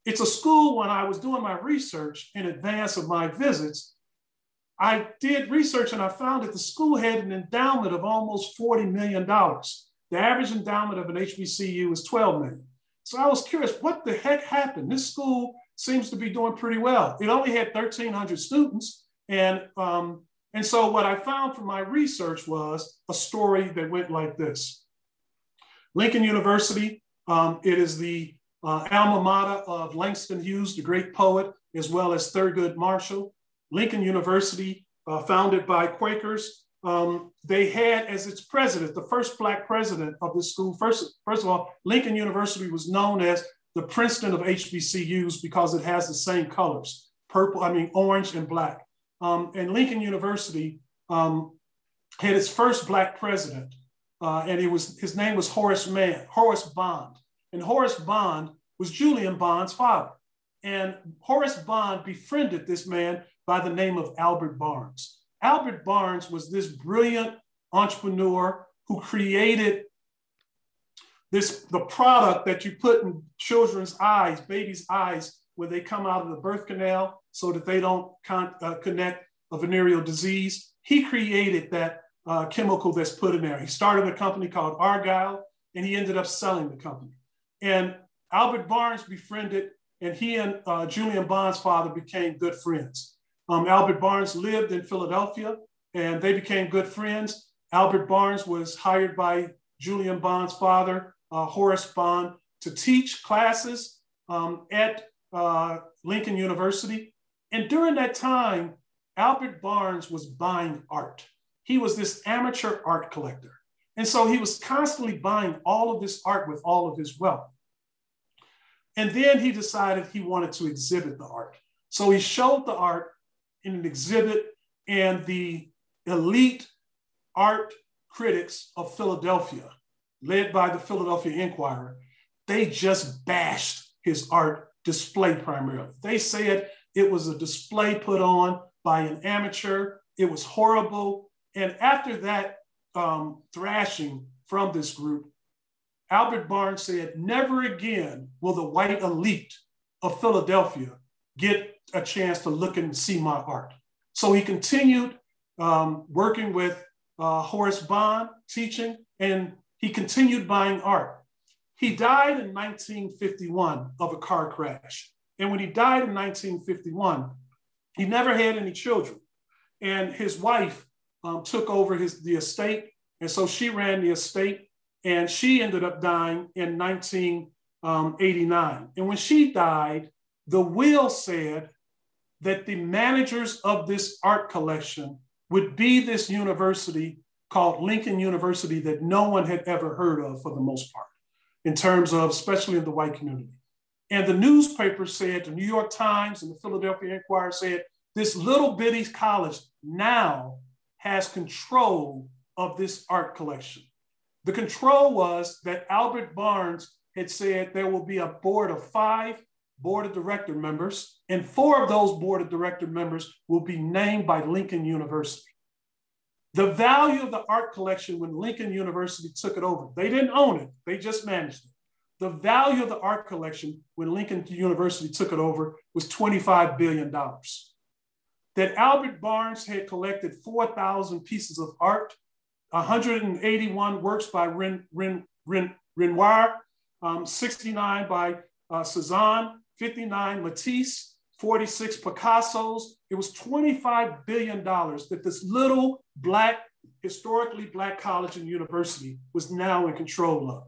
it's a school, when I was doing my research in advance of my visits, I did research and I found that the school had an endowment of almost $40 million. The average endowment of an HBCU is $12 million. So I was curious, what the heck happened? This school seems to be doing pretty well. It only had 1,300 students. And so what I found from my research was a story that went like this. Lincoln University, it is the alma mater of Langston Hughes, the great poet, as well as Thurgood Marshall. Lincoln University, founded by Quakers, they had as its president, the first Black president of this school. First of all, Lincoln University was known as the Princeton of HBCUs because it has the same colors, orange and black. And Lincoln University had its first Black president, and his name was Horace Bond. And Horace Bond was Julian Bond's father. And Horace Bond befriended this man by the name of Albert Barnes. Albert Barnes was this brilliant entrepreneur who created the product that you put in children's eyes, babies' eyes, when they come out of the birth canal so that they don't connect a venereal disease. He created that chemical that's put in there. He started a company called Argyle, and he ended up selling the company. And Albert Barnes befriended, and he and Julian Bond's father became good friends. Albert Barnes lived in Philadelphia, and they became good friends. Albert Barnes was hired by Julian Bond's father, Horace Bond, to teach classes at Lincoln University. And during that time, Albert Barnes was buying art. He was this amateur art collector. And so he was constantly buying all of this art with all of his wealth. And then he decided he wanted to exhibit the art. So he showed the art in an exhibit, and the elite art critics of Philadelphia, led by the Philadelphia Inquirer, they just bashed his art display primarily. They said it was a display put on by an amateur. It was horrible. And after that thrashing from this group, Albert Barnes said, never again will the white elite of Philadelphia get a chance to look and see my art. So he continued working with Horace Bond, teaching, and he continued buying art. He died in 1951 of a car crash. And when he died in 1951, he never had any children. And his wife took over the estate. And so she ran the estate, and she ended up dying in 1989. And when she died, the will said that the managers of this art collection would be this university called Lincoln University that no one had ever heard of for the most part, in terms of, especially in the white community. And the newspaper said, the New York Times and the Philadelphia Inquirer said, this little bitty college now has control of this art collection. The control was that Albert Barnes had said there will be a board of 5 board of director members, and 4 of those board of director members will be named by Lincoln University. The value of the art collection when Lincoln University took it over, they didn't own it, they just managed it. The value of the art collection when Lincoln University took it over was $25 billion. That Albert Barnes had collected 4,000 pieces of art, 181 works by Renoir, 69 by Cezanne, 59 Matisse, 46 Picassos. It was $25 billion that this little historically Black college and university was now in control of.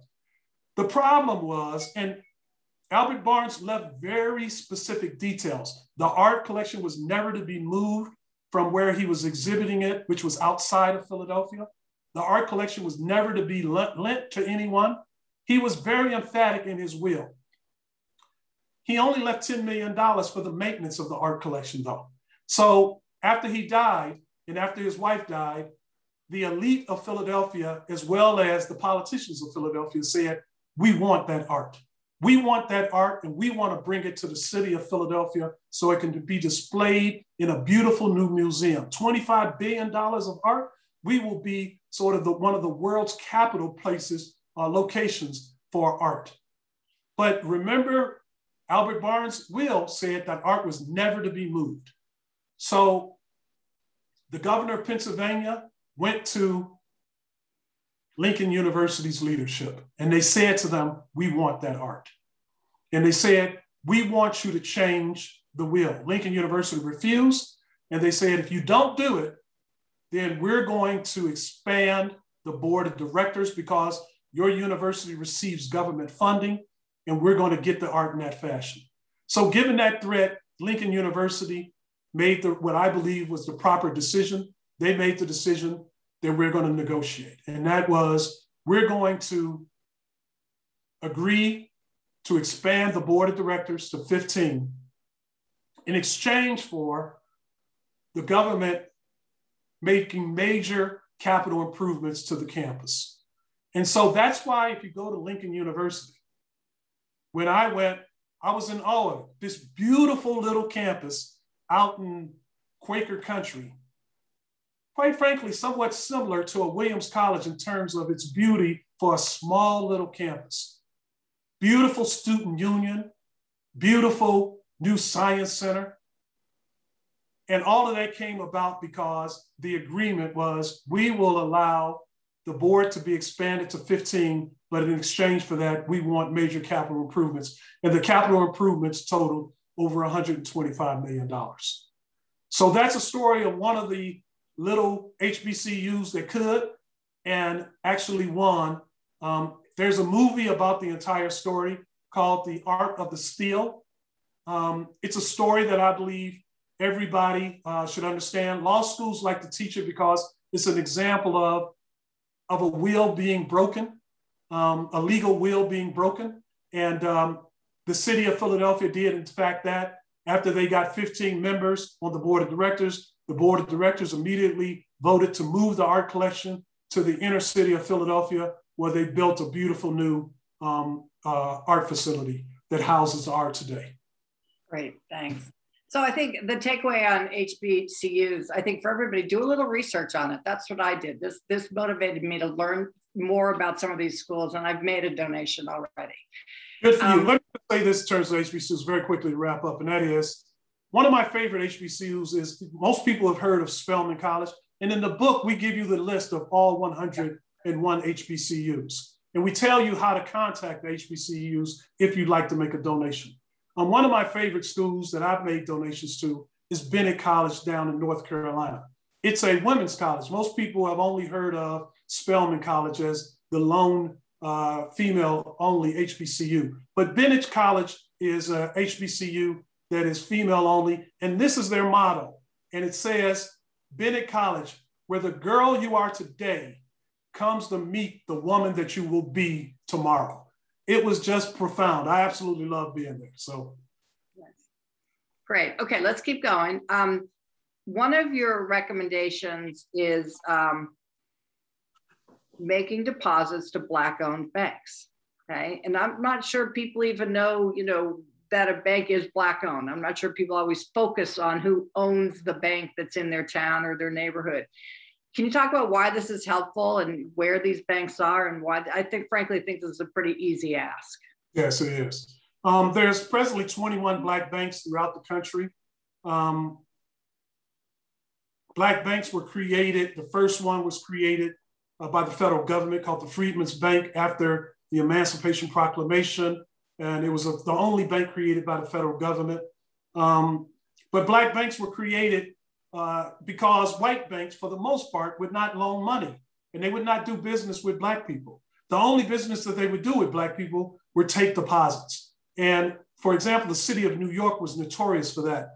The problem was, and Albert Barnes left very specific details. The art collection was never to be moved from where he was exhibiting it, which was outside of Philadelphia. The art collection was never to be lent to anyone. He was very emphatic in his will. He only left $10 million for the maintenance of the art collection, though. So after he died, and after his wife died, the elite of Philadelphia, as well as the politicians of Philadelphia, said, we want that art. We want that art, and we want to bring it to the city of Philadelphia so it can be displayed in a beautiful new museum. $25 billion of art, we will be sort of one of the world's capital places, locations for art. But remember, Albert Barnes' will said that art was never to be moved. So the governor of Pennsylvania went to Lincoln University's leadership, and they said to them, we want that art. And they said, we want you to change the will. Lincoln University refused, and they said, if you don't do it, then we're going to expand the board of directors because your university receives government funding, and we're going to get the art in that fashion. So given that threat, Lincoln University made what I believe was the proper decision. They made the decision that we're going to negotiate. And that was, we're going to agree to expand the board of directors to 15 in exchange for the government making major capital improvements to the campus. And so that's why if you go to Lincoln University, when I went, I was in awe of it. This beautiful little campus out in Quaker country, quite frankly, somewhat similar to a Williams College in terms of its beauty for a small little campus. Beautiful student union, beautiful new science center. And all of that came about because the agreement was we will allow the board to be expanded to 15, but in exchange for that, we want major capital improvements. And the capital improvements totaled over $125 million. So that's a story of one of the little HBCUs that could and actually won. There's a movie about the entire story called The Art of the Steal. It's a story that I believe everybody should understand. Law schools like to teach it because it's an example of a will being broken, a legal will being broken. And the city of Philadelphia did, in fact, that after they got 15 members on the board of directors immediately voted to move the art collection to the inner city of Philadelphia, where they built a beautiful new art facility that houses the art today. Great, thanks. So I think the takeaway on HBCUs, I think for everybody, do a little research on it. That's what I did. This motivated me to learn more about some of these schools, and I've made a donation already. Good for you. Let me say this in terms of HBCUs very quickly to wrap up, and that is, one of my favorite HBCUs is, most people have heard of Spelman College, and in the book, we give you the list of all 101 HBCUs, and we tell you how to contact the HBCUs if you'd like to make a donation. One of my favorite schools that I've made donations to is Bennett College down in North Carolina. It's a women's college. Most people have only heard of Spelman College as the lone female-only HBCU. But Bennett College is a HBCU that is female-only, and this is their motto. And it says, Bennett College, where the girl you are today comes to meet the woman that you will be tomorrow. it was just profound. I absolutely love being there. So. Yes. Great. Okay, let's keep going. One of your recommendations is making deposits to Black-owned banks. Okay, and I'm not sure people even know, that a bank is Black-owned. I'm not sure people always focus on who owns the bank that's in their town or their neighborhood. Can you talk about why this is helpful and where these banks are and why? I frankly think this is a pretty easy ask. Yes, it is. There's presently 21 Black banks throughout the country. Black banks were created. The first one was created by the federal government called the Freedmen's Bank after the Emancipation Proclamation. And it was the only bank created by the federal government. But Black banks were created because white banks, for the most part, would not loan money and they would not do business with Black people. The only business that they would do with Black people were take deposits. And for example, the city of New York was notorious for that.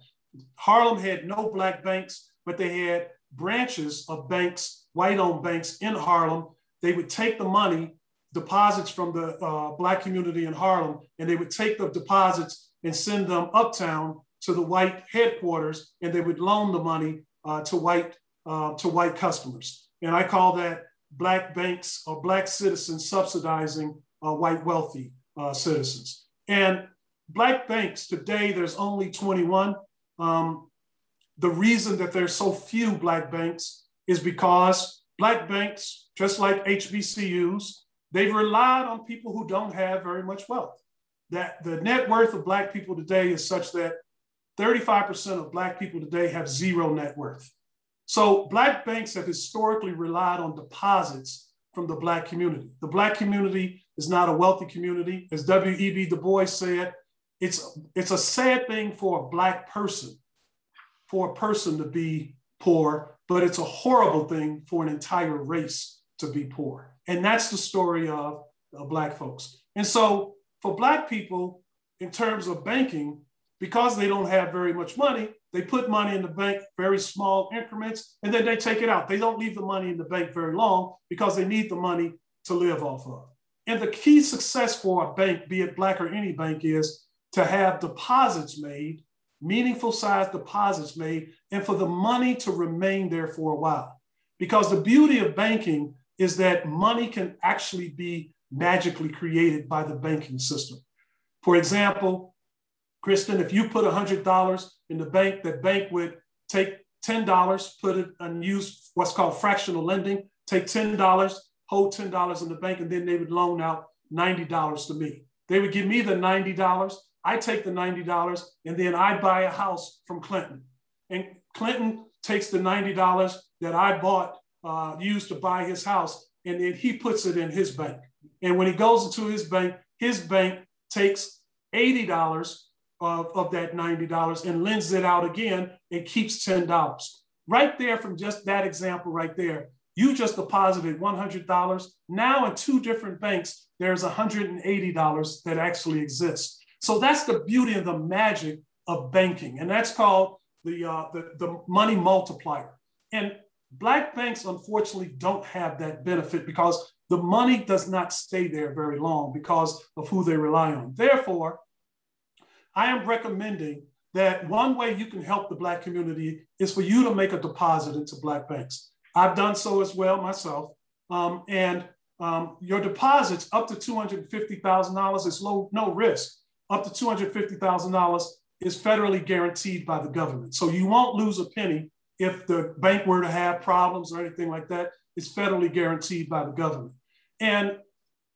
Harlem had no Black banks, but they had branches of banks, white-owned banks in Harlem. They would take the money, deposits from the Black community in Harlem, and they would take the deposits and send them uptown to the white headquarters, and they would loan the money to white customers. And I call that Black banks or Black citizens subsidizing white wealthy citizens. And Black banks today, there's only 21. The reason that there's so few Black banks is because Black banks, just like HBCUs, they've relied on people who don't have very much wealth. That the net worth of Black people today is such that 35% of Black people today have zero net worth. So Black banks have historically relied on deposits from the Black community. The Black community is not a wealthy community. As W.E.B. Du Bois said, it's a sad thing for a Black person, to be poor, but it's a horrible thing for an entire race to be poor. And that's the story of Black folks. And so for Black people, in terms of banking, because they don't have very much money, they put money in the bank, very small increments, and then they take it out. They don't leave the money in the bank very long because they need the money to live off of. And the key success for a bank, be it Black or any bank, is to have deposits made, meaningful size deposits made, and for the money to remain there for a while. Because the beauty of banking is that money can actually be magically created by the banking system. For example, Kristen, if you put $100 in the bank, that bank would take $10, put it and use what's called fractional lending, take $10, hold $10 in the bank, and then they would loan out $90 to me. They would give me the $90, I take the $90, and then I buy a house from Clinton. And Clinton takes the $90 that I bought, used to buy his house, and then he puts it in his bank. And when he goes into his bank takes $80 of that $90 and lends it out again and keeps $10. Right there, from just that example right there, you just deposited $100. Now in two different banks, there's $180 that actually exists. So that's the beauty and the magic of banking. And that's called the money multiplier. And Black banks, unfortunately, don't have that benefit because the money does not stay there very long because of who they rely on. Therefore, I am recommending that one way you can help the Black community is for you to make a deposit into Black banks. I've done so as well myself. Your deposits up to $250,000 is no risk. Up to $250,000 is federally guaranteed by the government. So you won't lose a penny if the bank were to have problems or anything like that. It's federally guaranteed by the government. And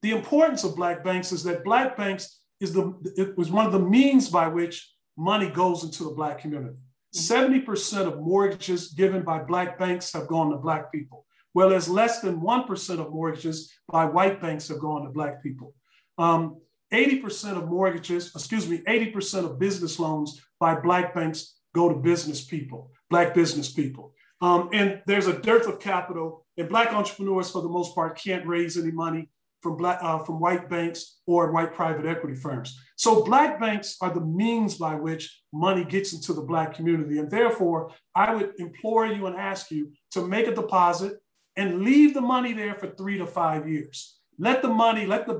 the importance of Black banks is that Black banks it was one of the means by which money goes into the Black community. 70% of mortgages given by Black banks have gone to Black people, whereas less than 1% of mortgages by white banks have gone to Black people. 80% of mortgages, 80% of business loans by Black banks go to business people, Black business people. And there's a dearth of capital, and Black entrepreneurs, for the most part, can't raise any money from white banks or white private equity firms. So Black banks are the means by which money gets into the Black community. And therefore, I would implore you and ask you to make a deposit and leave the money there for 3 to 5 years. Let the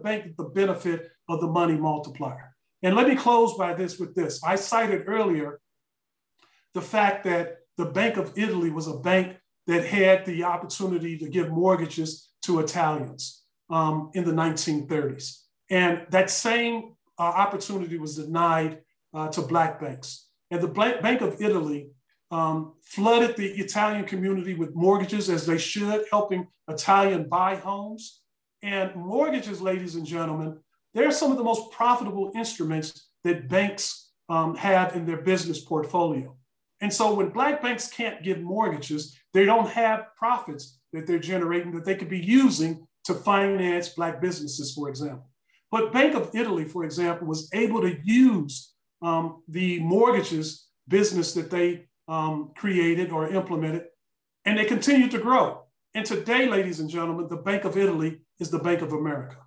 bank get the benefit of the money multiplier. And let me close with this. I cited earlier the fact that the Bank of Italy was a bank that had the opportunity to give mortgages to Italians in the 1930s. And that same opportunity was denied to Black banks. And the Bank of Italy flooded the Italian community with mortgages, as they should, helping Italian buy homes. And mortgages, ladies and gentlemen, they're some of the most profitable instruments that banks have in their business portfolio. And so when Black banks can't give mortgages, they don't have profits that they're generating that they could be using to finance Black businesses, for example. But Bank of Italy, for example, was able to use the mortgages business that they created or implemented, and they continued to grow. And today, ladies and gentlemen, the Bank of Italy is the Bank of America.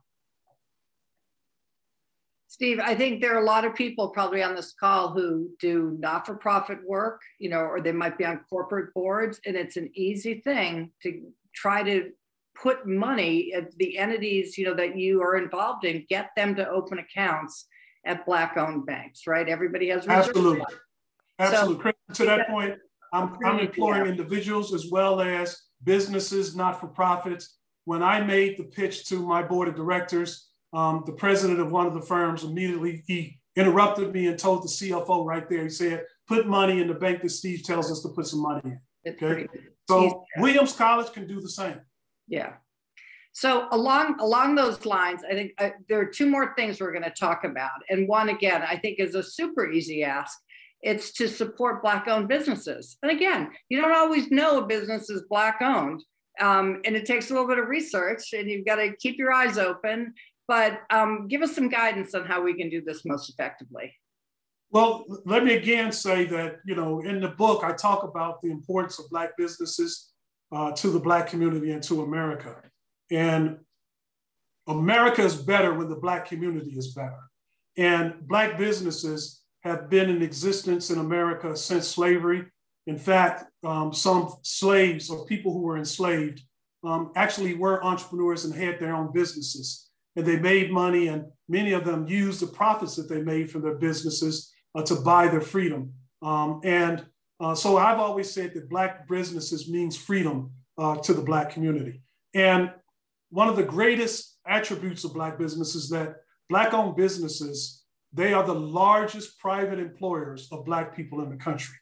Steve, I think there are a lot of people probably on this call who do not-for-profit work, or they might be on corporate boards, and it's an easy thing to try to put money at the entities, that you are involved in, get them to open accounts at Black-owned banks, right? Everybody has research. Absolutely. Absolutely. So, to that point, I'm employing individuals as well as businesses, not-for-profits. When I made the pitch to my board of directors, the president of one of the firms immediately, he interrupted me and told the CFO right there, he said, put money in the bank that Steve tells us to put some money in. Okay. So Williams College can do the same. Yeah. So along those lines, I think there are two more things we're going to talk about. And one, again, I think is a super easy ask. It's to support Black-owned businesses. And again, you don't always know a business is Black-owned. And it takes a little bit of research, and you've got to keep your eyes open. But give us some guidance on how we can do this most effectively. Well, let me again say that, in the book, I talk about the importance of Black businesses to the Black community and to America. And America is better when the Black community is better. And Black businesses have been in existence in America since slavery. In fact, some slaves or people who were enslaved actually were entrepreneurs and had their own businesses. And they made money, and many of them used the profits that they made from their businesses to buy their freedom. So I've always said that Black businesses means freedom to the Black community. And one of the greatest attributes of Black businesses is that Black-owned businesses, they are the largest private employers of Black people in the country.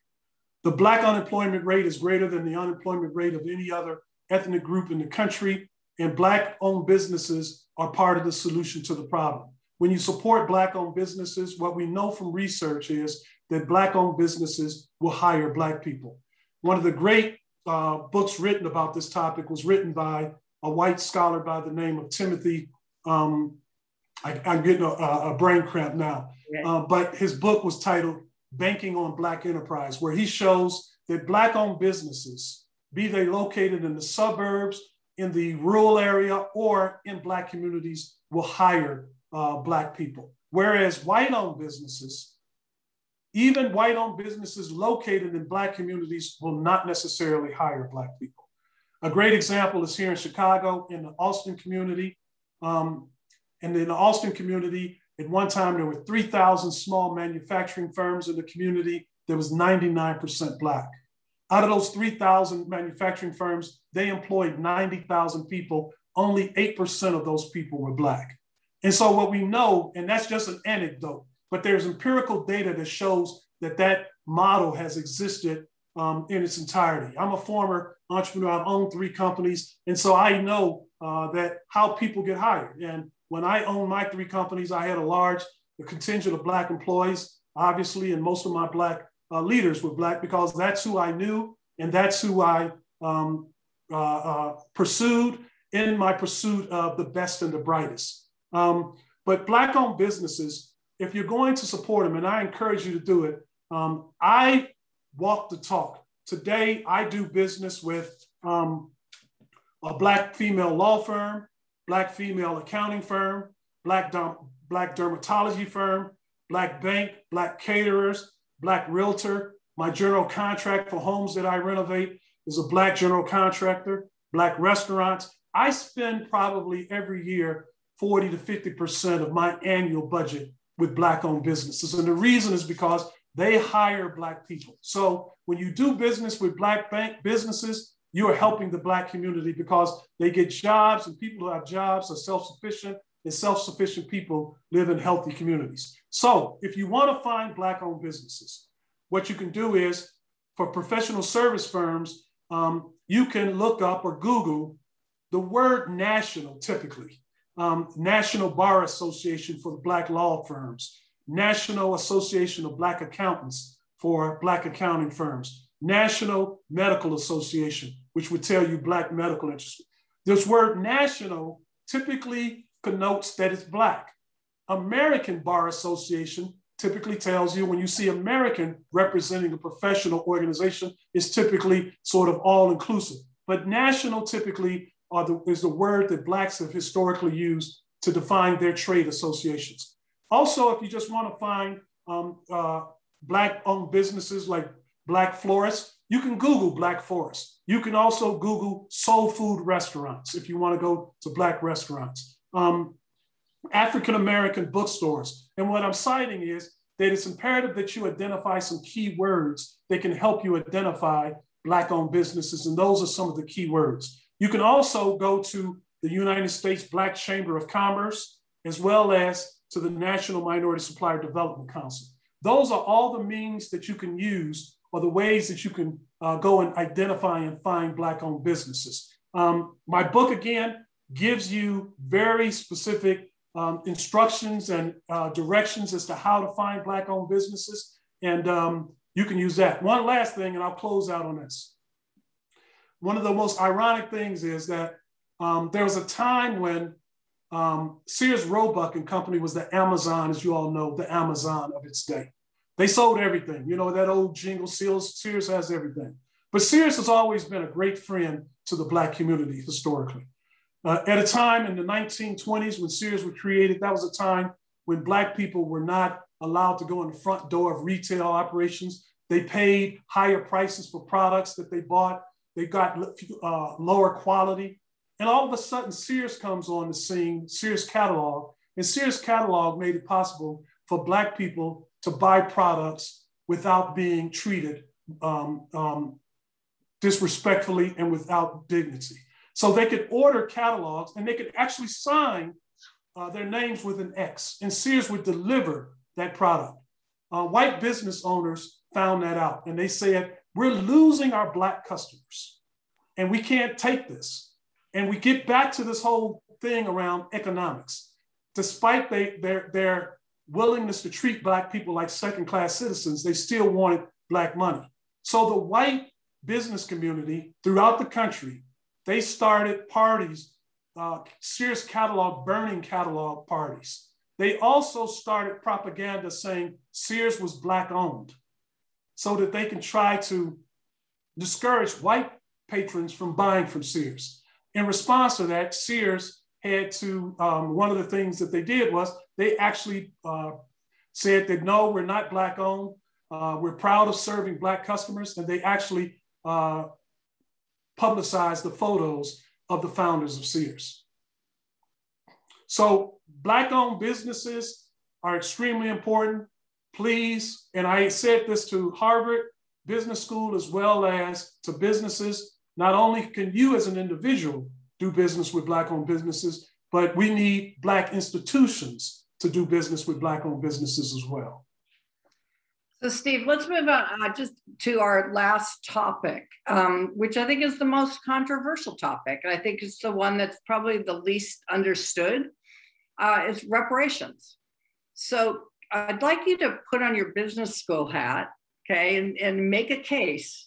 The Black unemployment rate is greater than the unemployment rate of any other ethnic group in the country, and Black-owned businesses are part of the solution to the problem. When you support Black-owned businesses, what we know from research is that Black-owned businesses will hire Black people. One of the great books written about this topic was written by a white scholar by the name of Timothy. I'm getting a brain cramp now, but his book was titled Banking on Black Enterprise, where he shows that Black-owned businesses, be they located in the suburbs, in the rural area, or in Black communities, will hire Black people. Whereas white-owned businesses, even white-owned businesses located in Black communities, will not necessarily hire Black people. A great example is here in Chicago, in the Austin community. And in the Austin community, at one time, there were 3,000 small manufacturing firms in the community. There was 99% Black. Out of those 3,000 manufacturing firms, they employed 90,000 people. Only 8% of those people were Black. And so what we know, and that's just an anecdote, but there's empirical data that shows that that model has existed in its entirety. I'm a former entrepreneur. I've owned 3 companies. And so I know that how people get hired. And when I owned my 3 companies, I had a large contingent of Black employees, obviously, and most of my Black leaders were Black because that's who I knew and that's who I pursued in my pursuit of the best and the brightest. But Black-owned businesses, if you're going to support them, and I encourage you to do it, I walk the talk. Today, I do business with a Black female law firm, Black female accounting firm, Black dermatology firm, Black bank, Black caterers, Black realtor. My general contract for homes that I renovate is a Black general contractor, Black restaurants. I spend probably every year 40 to 50% of my annual budget with Black-owned businesses. And the reason is because they hire Black people. So when you do business with Black bank businesses, you are helping the Black community because they get jobs, and people who have jobs are self-sufficient, and self-sufficient people live in healthy communities. So if you want to find Black-owned businesses, what you can do is, for professional service firms, you can look up or Google the word national, typically. National Bar Association for the Black law firms, National Association of Black Accountants for Black accounting firms, National Medical Association, which would tell you Black medical interest. This word national typically connotes that it's Black. American Bar Association typically tells you, when you see American representing a professional organization, it's typically sort of all-inclusive. But national typically is the word that Blacks have historically used to define their trade associations. Also, if you just want to find Black-owned businesses like Black florists, you can Google Black florists. You can also Google soul food restaurants if you want to go to Black restaurants. African-American bookstores. And what I'm citing is that it's imperative that you identify some key words that can help you identify Black-owned businesses, and those are some of the key words. You can also go to the United States Black Chamber of Commerce, as well as to the National Minority Supplier Development Council. Those are all the means that you can use, or the ways that you can go and identify and find Black-owned businesses. My book, again, gives you very specific instructions and directions as to how to find Black-owned businesses, and you can use that. One last thing, and I'll close out on this. One of the most ironic things is that there was a time when Sears Roebuck and Company was the Amazon, as you all know, the Amazon of its day. They sold everything. You know, that old jingle, Sears has everything. But Sears has always been a great friend to the Black community historically. At a time in the 1920s when Sears was created, that was a time when Black people were not allowed to go in the front door of retail operations. They paid higher prices for products that they bought. They got lower quality. And all of a sudden, Sears comes on the scene, Sears Catalog, and Sears Catalog made it possible for Black people to buy products without being treated disrespectfully and without dignity. So they could order catalogs and they could actually sign their names with an X, and Sears would deliver that product. White business owners found that out, and they said, we're losing our Black customers and we can't take this. And we get back to this whole thing around economics. Despite their willingness to treat Black people like second-class citizens, they still wanted Black money. So the white business community throughout the country, they started parties, Sears catalog, burning catalog parties. They also started propaganda saying Sears was Black owned, so that they can try to discourage white patrons from buying from Sears. In response to that, Sears had to, one of the things that they did was they actually said that, no, we're not Black owned. We're proud of serving Black customers. And they actually publicized the photos of the founders of Sears. So Black owned businesses are extremely important. Please, and I said this to Harvard Business School as well as to businesses, not only can you as an individual do business with Black owned businesses, but we need Black institutions to do business with Black owned businesses as well. So Steve, let's move on just to our last topic, which I think is the most controversial topic. And I think it's the one that's probably the least understood, is reparations. So I'd like you to put on your business school hat, okay, and make a case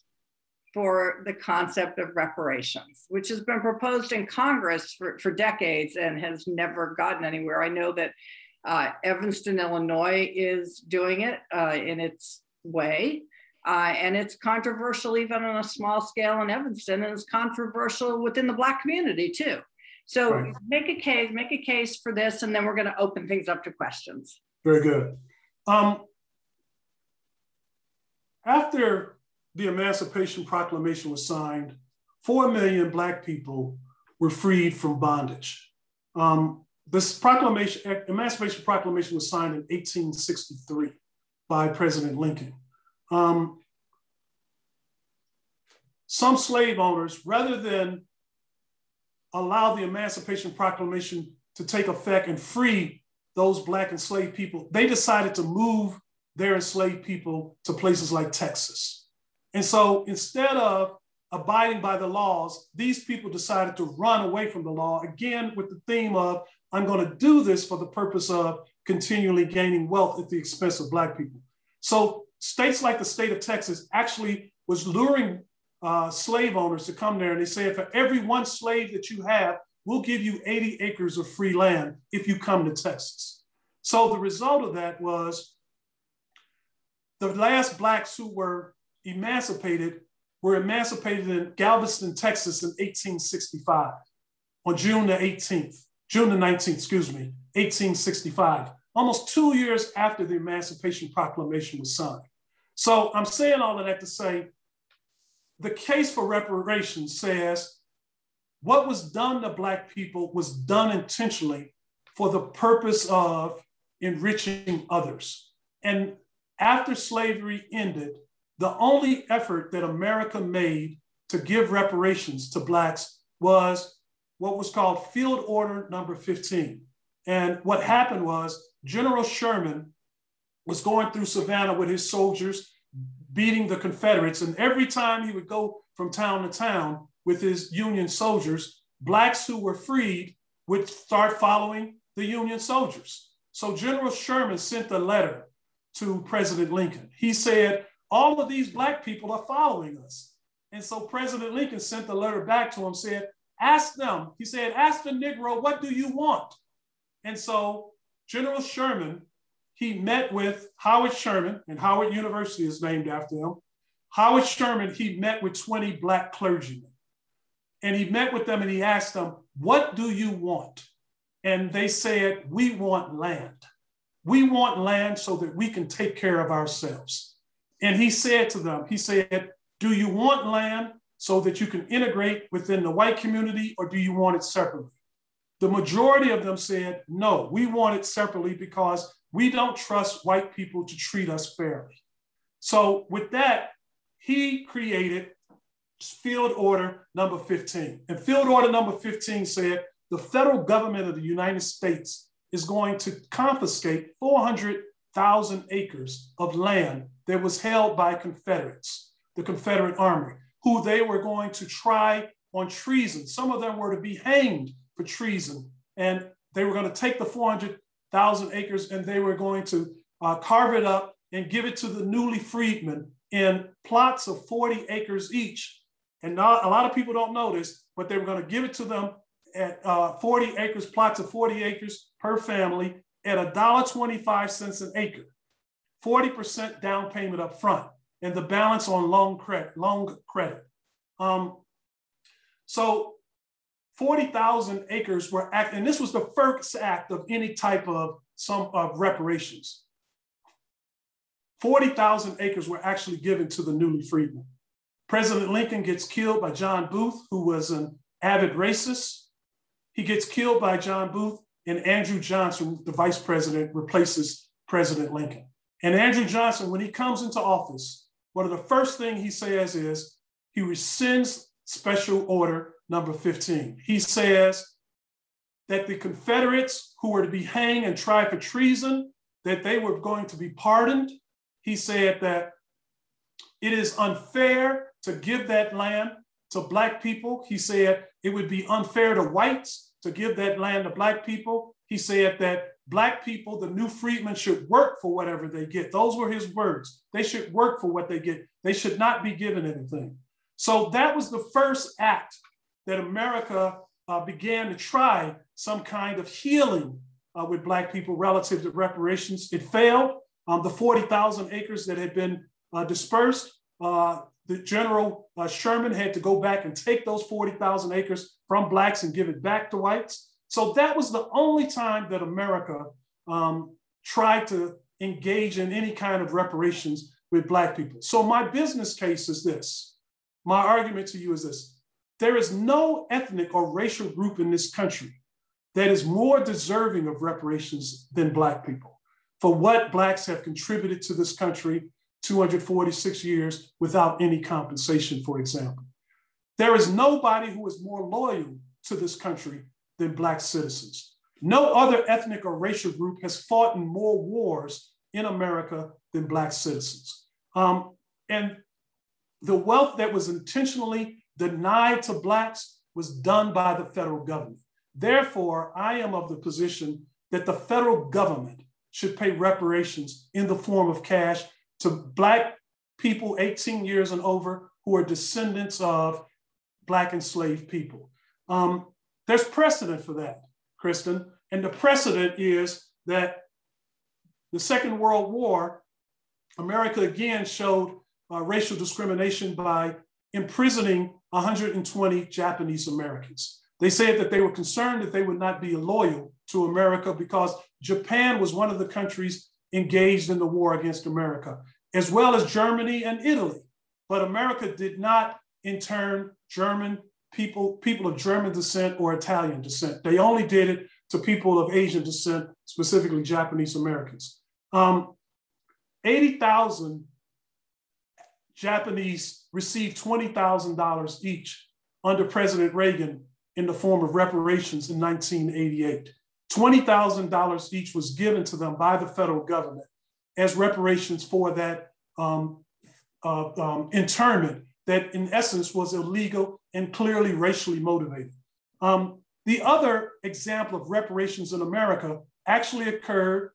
for the concept of reparations, which has been proposed in Congress for decades and has never gotten anywhere. I know that Evanston, Illinois is doing it in its way. And it's controversial even on a small scale in Evanston, and it's controversial within the Black community too. So right. make a case for this, and then we're gonna open things up to questions. Very good. After the Emancipation Proclamation was signed, 4 million Black people were freed from bondage. This proclamation, Emancipation Proclamation, was signed in 1863 by President Lincoln. Some slave owners, rather than allow the Emancipation Proclamation to take effect and free those Black enslaved people, they decided to move their enslaved people to places like Texas. And so instead of abiding by the laws, these people decided to run away from the law, again, with the theme of, I'm going to do this for the purpose of continually gaining wealth at the expense of Black people. So states like the state of Texas actually was luring slave owners to come there, and they said, for every one slave that you have, we'll give you 80 acres of free land if you come to Texas. So the result of that was the last Blacks who were emancipated in Galveston, Texas in 1865, on June the 19th, 1865, almost 2 years after the Emancipation Proclamation was signed. So I'm saying all of that to say, the case for reparations says what was done to Black people was done intentionally for the purpose of enriching others. And after slavery ended, the only effort that America made to give reparations to Blacks was what was called Field Order Number 15. And what happened was General Sherman was going through Savannah with his soldiers, beating the Confederates. And every time he would go from town to town with his Union soldiers, Blacks who were freed would start following the Union soldiers. So General Sherman sent a letter to President Lincoln. He said, all of these Black people are following us. And so President Lincoln sent a letter back to him, said, ask them. He said, ask the Negro, what do you want? And so General Sherman, he met with Howard Sherman, and Howard University is named after him. Howard Sherman, he met with 20 Black clergymen. And he met with them and he asked them, what do you want? And they said, we want land. We want land so that we can take care of ourselves. And he said to them, he said, do you want land so that you can integrate within the white community, or do you want it separately? The majority of them said, no, we want it separately because we don't trust white people to treat us fairly. So with that, he created Field Order Number 15. And Field Order Number 15 said, the federal government of the United States is going to confiscate 400,000 acres of land that was held by Confederates, the Confederate Army, who they were going to try on treason. Some of them were to be hanged for treason. And they were going to take the 400,000 acres and they were going to carve it up and give it to the newly freedmen in plots of 40 acres each. And not, a lot of people don't know this, but they were going to give it to them at 40 acres, plots of 40 acres per family at $1.25 an acre, 40% down payment up front, and the balance on long credit. So 40,000 acres were, and this was the first act of any type of reparations. 40,000 acres were actually given to the newly freedmen. President Lincoln gets killed by John Booth, who was an avid racist. He gets killed by John Booth, and Andrew Johnson, the vice president, replaces President Lincoln. And Andrew Johnson, when he comes into office, one of the first things he says is he rescinds Special Order Number 15. He says that the Confederates who were to be hanged and tried for treason, that they were going to be pardoned. He said that it is unfair to give that land to Black people. He said it would be unfair to whites to give that land to Black people. He said that Black people, the new freedmen, should work for whatever they get. Those were his words. They should work for what they get. They should not be given anything. So that was the first act that America began to try some kind of healing with Black people relative to reparations. It failed. The 40,000 acres that had been dispersed, the General Sherman had to go back and take those 40,000 acres from Blacks and give it back to whites. So that was the only time that America tried to engage in any kind of reparations with Black people. So my business case is this. My argument to you is this. There is no ethnic or racial group in this country that is more deserving of reparations than Black people for what Blacks have contributed to this country 246 years without any compensation, for example. There is nobody who is more loyal to this country than Black citizens. No other ethnic or racial group has fought in more wars in America than Black citizens. And the wealth that was intentionally denied to Blacks was done by the federal government. Therefore, I am of the position that the federal government should pay reparations in the form of cash to Black people 18 years and over who are descendants of Black enslaved people. There's precedent for that, Kristen, and the precedent is that the Second World War, America again showed racial discrimination by imprisoning 120 Japanese Americans. They said that they were concerned that they would not be loyal to America because Japan was one of the countries engaged in the war against America, as well as Germany and Italy. But America did not intern German people of German descent or Italian descent. They only did it to people of Asian descent, specifically Japanese Americans. 80,000 Japanese received $20,000 each under President Reagan in the form of reparations in 1988. $20,000 each was given to them by the federal government as reparations for that internment that in essence was illegal and clearly racially motivated. The other example of reparations in America actually occurred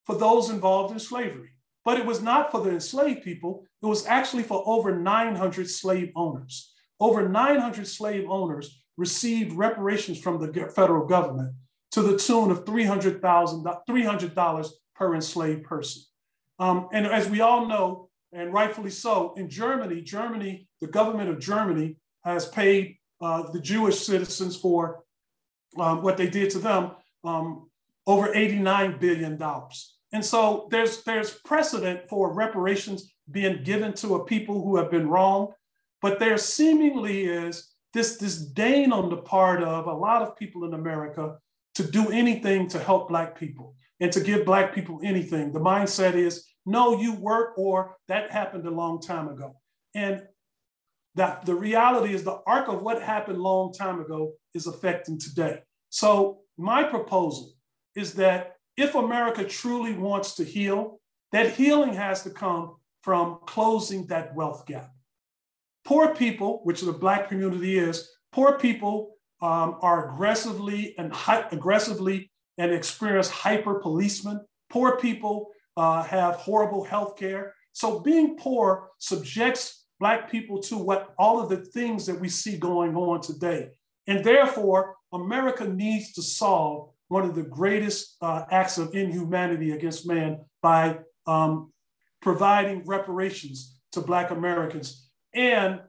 for those involved in slavery, but it was not for the enslaved people. It was actually for over 900 slave owners. Over 900 slave owners received reparations from the federal government to the tune of $300 per enslaved person. And as we all know, and rightfully so, in Germany, the government of Germany has paid the Jewish citizens for what they did to them over $89 billion. And so there's precedent for reparations being given to a people who have been wronged, but there seemingly is this disdain on the part of a lot of people in America to do anything to help Black people and to give Black people anything. The mindset is, no, you work, or that happened a long time ago. And that the reality is the arc of what happened a long time ago is affecting today. So my proposal is that if America truly wants to heal, that healing has to come from closing that wealth gap. Poor people, which the Black community is, poor people are aggressively and experience hyper policemen. Poor people have horrible health care. So being poor subjects Black people to what all of the things that we see going on today. And therefore, America needs to solve one of the greatest acts of inhumanity against man by providing reparations to Black Americans. And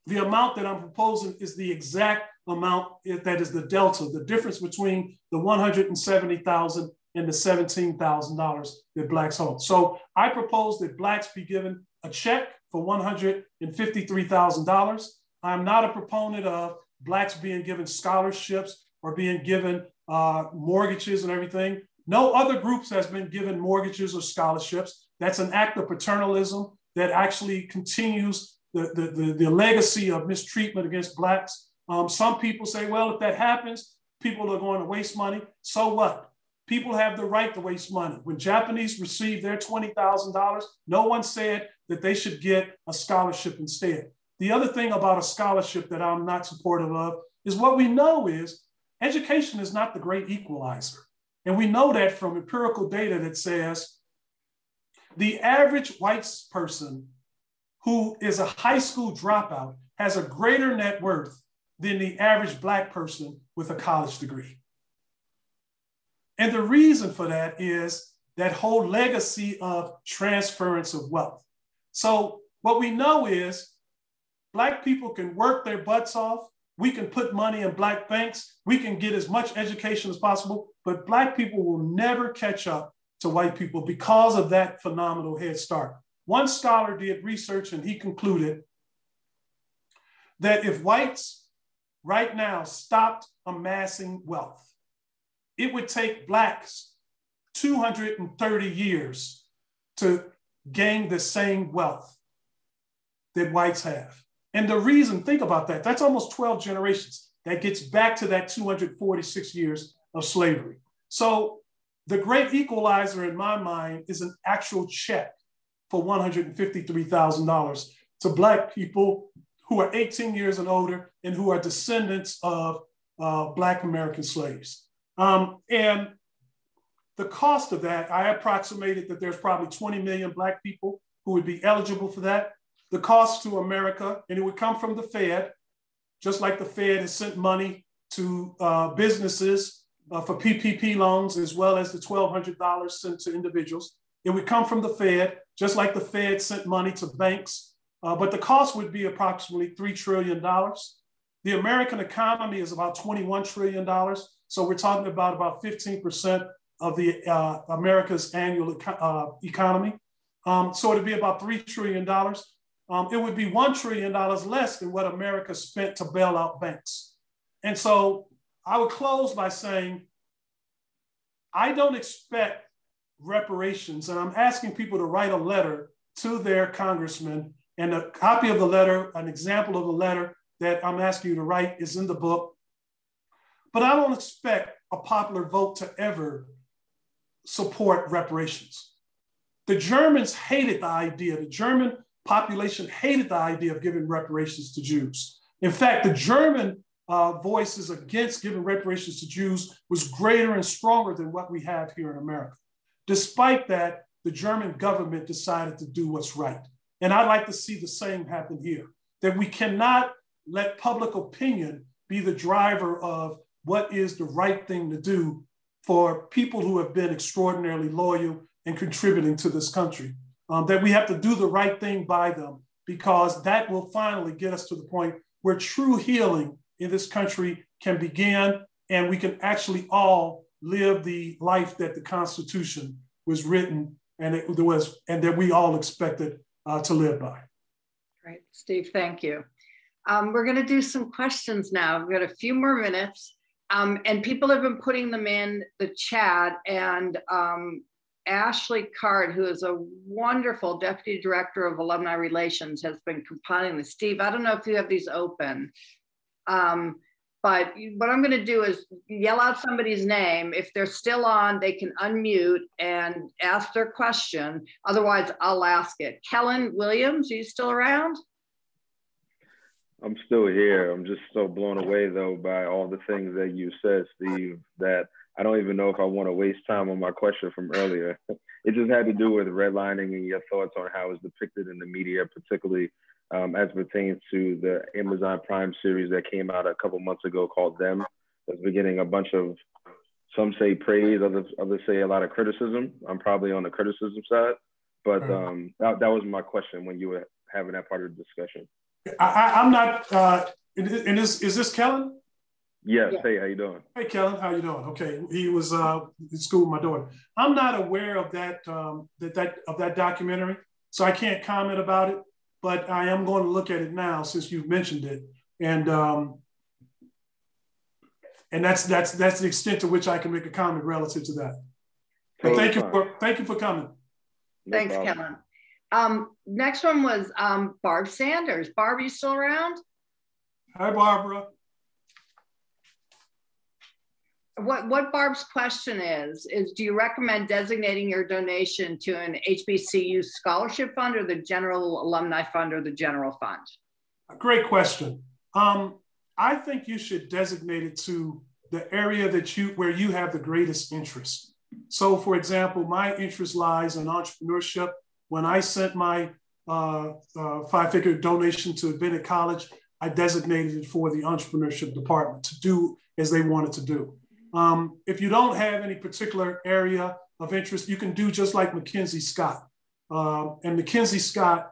the amount that I'm proposing is the exact amount that is the delta, the difference between the $170,000 and the $17,000 that Blacks hold. So I propose that Blacks be given a check for $153,000. I'm not a proponent of Blacks being given scholarships or being given mortgages and everything. No other groups has been given mortgages or scholarships. That's an act of paternalism that actually continues the legacy of mistreatment against Blacks. Some people say, well, if that happens, people are going to waste money. So what? People have the right to waste money. When Japanese received their $20,000, no one said that they should get a scholarship instead. The other thing about a scholarship that I'm not supportive of is what we know is education is not the great equalizer. And we know that from empirical data that says the average white person who is a high school dropout has a greater net worth than the average Black person with a college degree. And the reason for that is that whole legacy of transference of wealth. So what we know is Black people can work their butts off. We can put money in Black banks. We can get as much education as possible, but Black people will never catch up to white people because of that phenomenal head start. One scholar did research and he concluded that if whites right now stopped amassing wealth, it would take Blacks 230 years to gain the same wealth that whites have. And the reason, think about that, that's almost 12 generations. That gets back to that 246 years of slavery. So the great equalizer in my mind is an actual check for $153,000 to Black people who are 18 years and older and who are descendants of Black American slaves. And the cost of that, I approximated that there's probably 20 million Black people who would be eligible for that. The cost to America, and it would come from the Fed, just like the Fed has sent money to businesses for PPP loans, as well as the $1,200 sent to individuals. It would come from the Fed, just like the Fed sent money to banks, but the cost would be approximately $3 trillion. The American economy is about $21 trillion. So we're talking about 15% of the America's annual economy. So it'd be about $3 trillion. It would be $1 trillion less than what America spent to bail out banks. And so I would close by saying, I don't expect reparations, and I'm asking people to write a letter to their congressman, and a copy of the letter, an example of the letter that I'm asking you to write is in the book. But I don't expect a popular vote to ever support reparations. The Germans hated the idea, the German population hated the idea of giving reparations to Jews. In fact, the German voices against giving reparations to Jews was greater and stronger than what we have here in America. Despite that, the German government decided to do what's right. And I'd like to see the same happen here, that we cannot let public opinion be the driver of what is the right thing to do for people who have been extraordinarily loyal and contributing to this country. That we have to do the right thing by them, because that will finally get us to the point where true healing in this country can begin, and we can actually all live the life that the Constitution was written and that we all expected to live by. Great, Steve, thank you. We're going to do some questions now. We've got a few more minutes, and people have been putting them in the chat, and Ashley Card, who is a wonderful Deputy Director of Alumni Relations, has been compiling this. Steve, I don't know if you have these open, but what I'm going to do is yell out somebody's name. If they're still on, they can unmute and ask their question. Otherwise, I'll ask it. Kellen Williams, are you still around? I'm still here. I'm just so blown away, though, by all the things that you said, Steve, that I don't even know if I want to waste time on my question from earlier. It just had to do with redlining and your thoughts on how it's depicted in the media, particularly as pertains to the Amazon Prime series that came out a couple months ago called Them. That's been getting a bunch of, some say praise, others say a lot of criticism. I'm probably on the criticism side, but that was my question when you were having that part of the discussion. I'm not, is this Kellen? Yes. Yeah. Hey, how you doing? Hey, Kellen, how you doing? Okay, he was in school with my daughter. I'm not aware of that that documentary, so I can't comment about it. But I am going to look at it now since you've mentioned it, and that's the extent to which I can make a comment relative to that. But thank you for coming. Thanks, Kellen. Next one was Barb Sanders. Barb, are you still around? Hi, Barbara. What Barb's question is do you recommend designating your donation to an HBCU scholarship fund or the general alumni fund or the general fund? A great question. I think you should designate it to the area where you have the greatest interest. So for example, my interest lies in entrepreneurship. When I sent my 5-figure donation to Bennett College, I designated it for the entrepreneurship department to do as they wanted to do. If you don't have any particular area of interest, you can do just like Mackenzie Scott. And Mackenzie Scott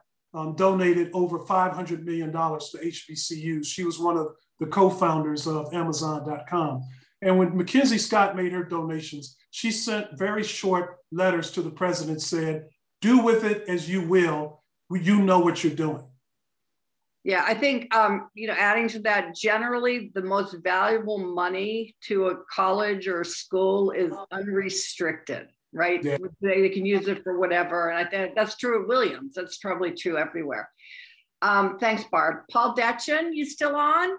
donated over $500 million to HBCUs. She was one of the co-founders of Amazon.com. And when Mackenzie Scott made her donations, she sent very short letters to the president, said, do with it as you will, you know what you're doing. Yeah, I think, adding to that, generally the most valuable money to a college or a school is unrestricted, right? Yeah. They can use it for whatever. And I think that's true of Williams. That's probably true everywhere. Thanks, Barb. Paul Detchen, you still on?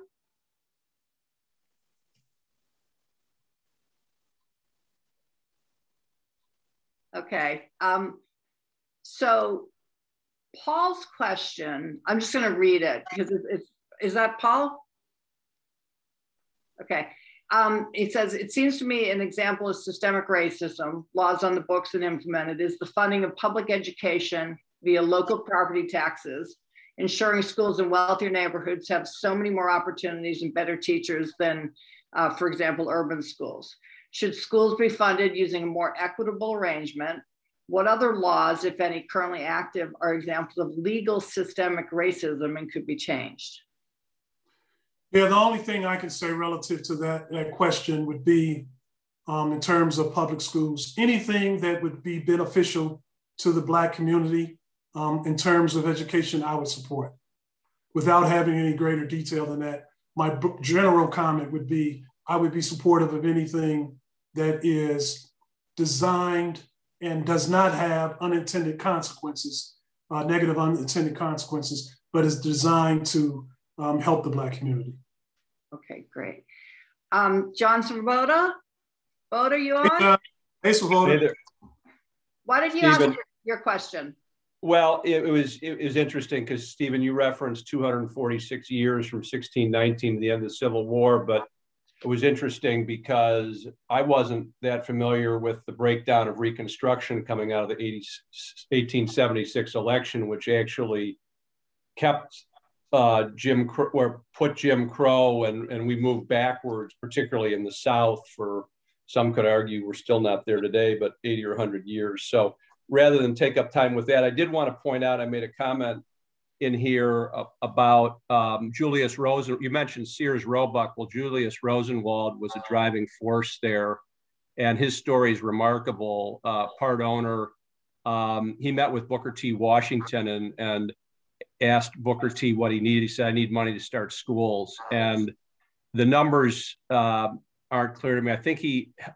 Okay. So Paul's question, I'm just going to read it because is that Paul? Okay. It says, it seems to me an example of systemic racism, laws on the books and implemented, is the funding of public education via local property taxes, ensuring schools in wealthier neighborhoods have so many more opportunities and better teachers than, for example, urban schools. Should schools be funded using a more equitable arrangement? What other laws, if any, currently active are examples of legal systemic racism and could be changed? Yeah, the only thing I can say relative to that question would be in terms of public schools, anything that would be beneficial to the Black community in terms of education, I would support. Without having any greater detail than that, my general comment would be, I would be supportive of anything that is designed and does not have unintended consequences, negative unintended consequences, but is designed to help the Black community. Okay, great. John Svoboda, are you on? Hey, Svoboda. Hey, Why did you Stephen, ask your question? well, it was interesting because Stephen, you referenced 246 years from 1619 to the end of the Civil War, but it was interesting because I wasn't that familiar with the breakdown of Reconstruction coming out of the 1876 election, which actually kept put Jim Crow, and we moved backwards, particularly in the South for, some could argue we're still not there today, but 80 or 100 years. So rather than take up time with that, I did want to point out, I made a comment in here about Julius Rosenwald. You mentioned Sears Roebuck. Well, Julius Rosenwald was a driving force there, and his story is remarkable. Part owner, he met with Booker T. Washington and asked Booker T. what he needed. He said, "I need money to start schools." And the numbers aren't clear to me. I think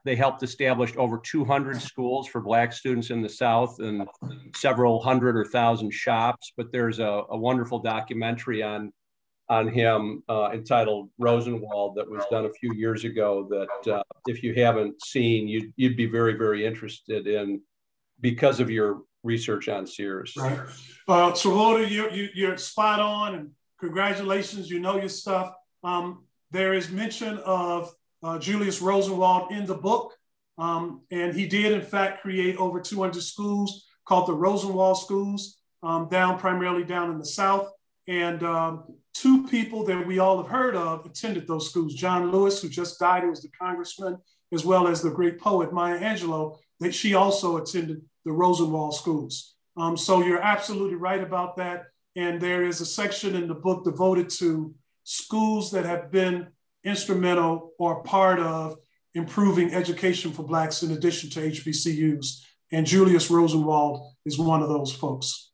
they helped establish over 200 schools for Black students in the South and several hundred or thousand shops. But there's a wonderful documentary on him entitled Rosenwald that was done a few years ago that if you haven't seen, you'd be very, very interested in because of your research on Sears. Right. Swoboda, you're spot on, and congratulations, you know your stuff. There is mention of Julius Rosenwald in the book, and he did in fact create over 200 schools called the Rosenwald Schools, primarily down in the South. And two people that we all have heard of attended those schools. John Lewis, who just died, who was the congressman, as well as the great poet Maya Angelou, that she also attended the Rosenwald Schools. So you're absolutely right about that. And there is a section in the book devoted to schools that have been instrumental or part of improving education for Blacks in addition to HBCUs. And Julius Rosenwald is one of those folks.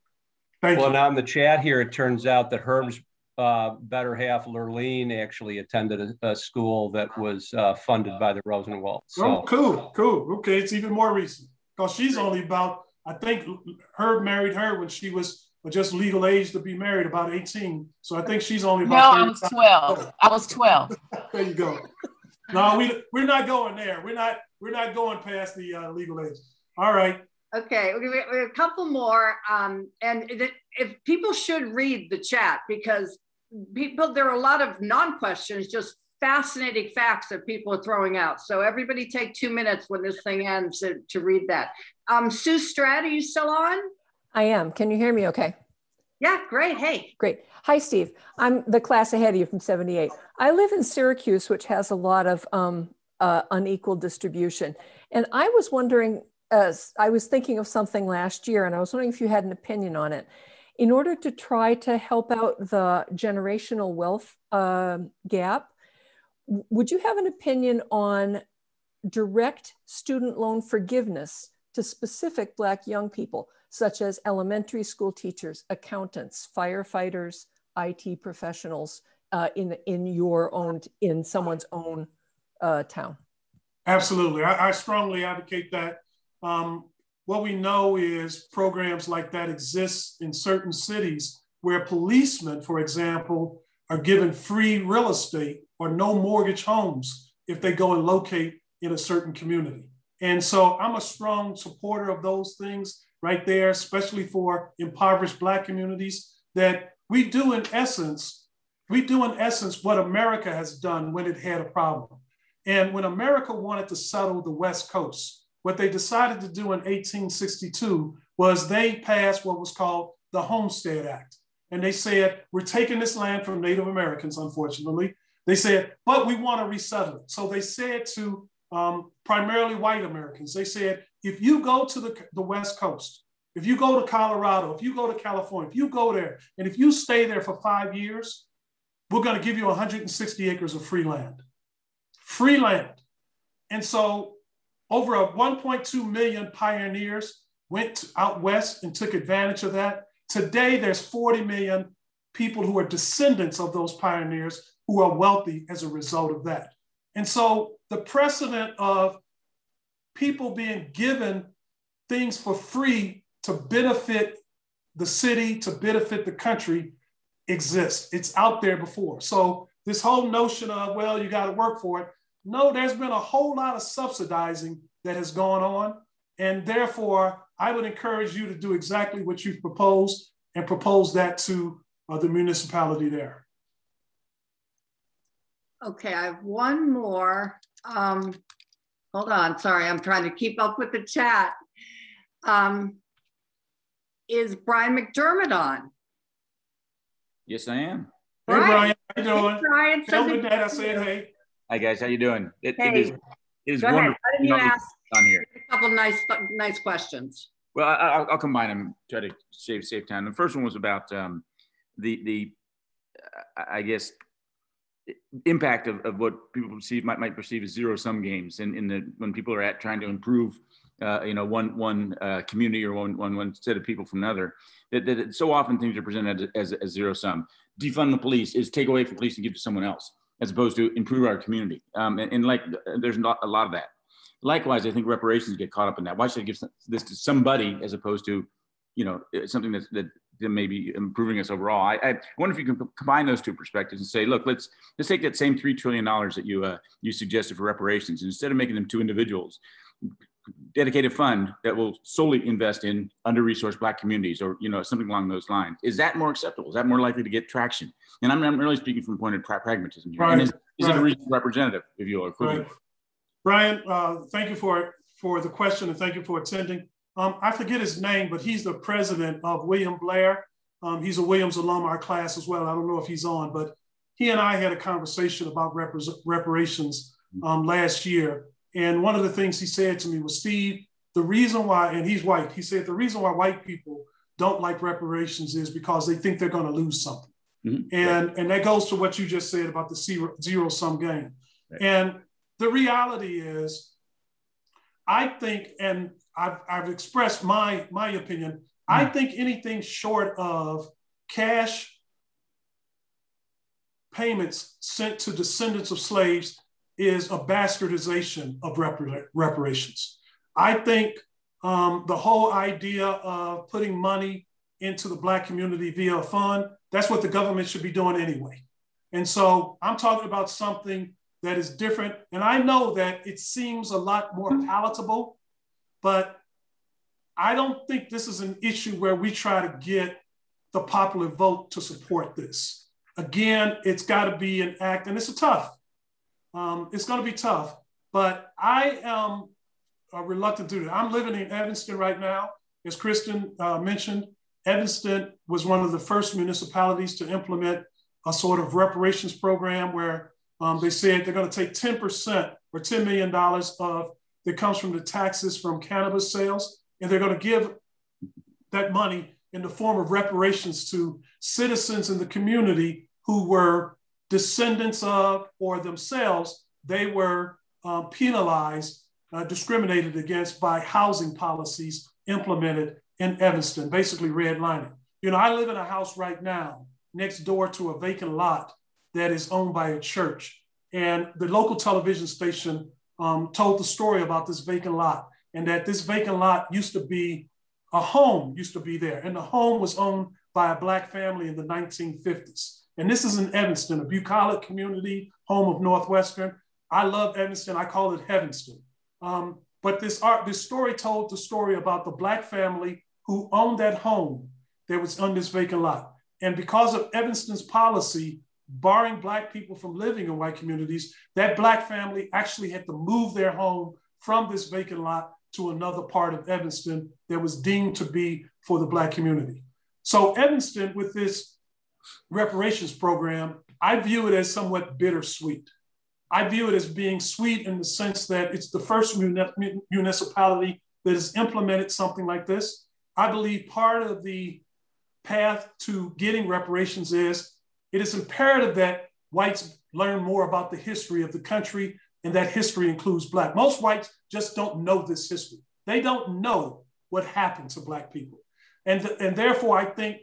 Thank you. Well, now in the chat here, it turns out that Herb's better half, Lurleen, actually attended a school that was funded by the Rosenwald. So. Oh, cool. Okay, it's even more recent because she's only about, I think Herb married her when she was just legal age to be married, about 18. So I think she's only about. No, I was 12. I was 12. There you go. No, we're not going there. We're not going past the legal age. All right. Okay, we have a couple more, and if people should read the chat because there are a lot of non-questions, just fascinating facts that people are throwing out. So everybody take 2 minutes when this thing ends to read that. Sue Stratt, are you still on? I am. Can you hear me okay? Yeah, great. Hey. Great. Hi, Steve. I'm the class ahead of you from 78. I live in Syracuse, which has a lot of unequal distribution. And I was wondering, I was thinking of something last year, and I was wondering if you had an opinion on it. In order to try to help out the generational wealth gap, would you have an opinion on direct student loan forgiveness to specific Black young people, such as elementary school teachers, accountants, firefighters, IT professionals in someone's own town? Absolutely. I strongly advocate that. What we know is programs like that exist in certain cities where policemen, for example, are given free real estate or no mortgage homes if they go and locate in a certain community. And so I'm a strong supporter of those things right there, especially for impoverished Black communities, that we do in essence what America has done when it had a problem. And when America wanted to settle the West Coast, what they decided to do in 1862 was they passed what was called the Homestead Act. And they said, we're taking this land from Native Americans, unfortunately. They said, but we want to resettle it. So they said to primarily white Americans, they said, if you go to the West Coast, if you go to Colorado, if you go to California, if you go there, and if you stay there for 5 years, we're going to give you 160 acres of free land. Free land. And so over 1.2 million pioneers went out west and took advantage of that. Today, there's 40 million people who are descendants of those pioneers who are wealthy as a result of that. And so the precedent of people being given things for free to benefit the city, to benefit the country exists. It's out there before. So this whole notion of, well, you got to work for it. No, there's been a whole lot of subsidizing that has gone on. And therefore, I would encourage you to do exactly what you've proposed and propose that to the municipality there. Okay, I have one more. Hold on, sorry, I'm trying to keep up with the chat. Is Brian McDermott on? Yes, I am. Hey, Brian, how you doing? Hey, Brian, tell me that I said hey. Hi guys, how you doing? It is Go wonderful. ahead. Why didn't you ask on here a couple nice questions? Well, I'll combine them, try to save time. The first one was about the I guess impact of what people might perceive as zero-sum games when people are trying to improve one community or one set of people from another. That so often things are presented as zero-sum. Defund the police is take away from police and give to someone else, as opposed to improve our community. And like there's not a lot of that. Likewise, I think reparations get caught up in that. Why should I give this to somebody as opposed to, something that may be improving us overall? I wonder if you can combine those two perspectives and say, look, let's take that same $3 trillion that you suggested for reparations, and instead of making them to individuals, dedicate a fund that will solely invest in under-resourced Black communities, or something along those lines. Is that more acceptable? Is that more likely to get traction? And I'm really speaking from a point of pragmatism here. Right. And is it a reasonable representative, if you will? Right. Brian, thank you for the question, and thank you for attending. I forget his name, but he's the president of William Blair. He's a Williams alum, our class as well. I don't know if he's on, but he and I had a conversation about reparations last year. And one of the things he said to me was, Steve, the reason why, and he's white, he said, the reason why white people don't like reparations is because they think they're going to lose something. Mm-hmm. And that goes to what you just said about the zero-sum game. Right. And the reality is, I think, and I've expressed my opinion, mm-hmm. I think anything short of cash payments sent to descendants of slaves is a bastardization of reparations. I think the whole idea of putting money into the Black community via a fund, that's what the government should be doing anyway. And so I'm talking about something that is different. And I know that it seems a lot more palatable, but I don't think this is an issue where we try to get the popular vote to support this. Again, it's got to be an act, and it's tough. It's going to be tough, but I am reluctant to do that. I'm living in Evanston right now. As Kristen mentioned, Evanston was one of the first municipalities to implement a sort of reparations program where they said they're going to take 10% or $10 million that comes from the taxes from cannabis sales, and they're going to give that money in the form of reparations to citizens in the community who were descendants of, or themselves, they were penalized, discriminated against by housing policies implemented in Evanston, basically redlining. I live in a house right now next door to a vacant lot that is owned by a church. And the local television station told the story about this vacant lot, and that this vacant lot used to be a home, used to be there. And the home was owned by a Black family in the 1950s. And this is in Evanston, a bucolic community, home of Northwestern. I love Evanston. I call it Heavenston. But this story told the story about the Black family who owned that home that was on this vacant lot. And because of Evanston's policy, barring Black people from living in white communities, that Black family actually had to move their home from this vacant lot to another part of Evanston that was deemed to be for the Black community. So Evanston, with this reparations program, I view it as somewhat bittersweet. I view it as being sweet in the sense that it's the first municipality that has implemented something like this. I believe part of the path to getting reparations is it is imperative that whites learn more about the history of the country, and that history includes Black. Most whites just don't know this history. They don't know what happened to Black people. And therefore, I think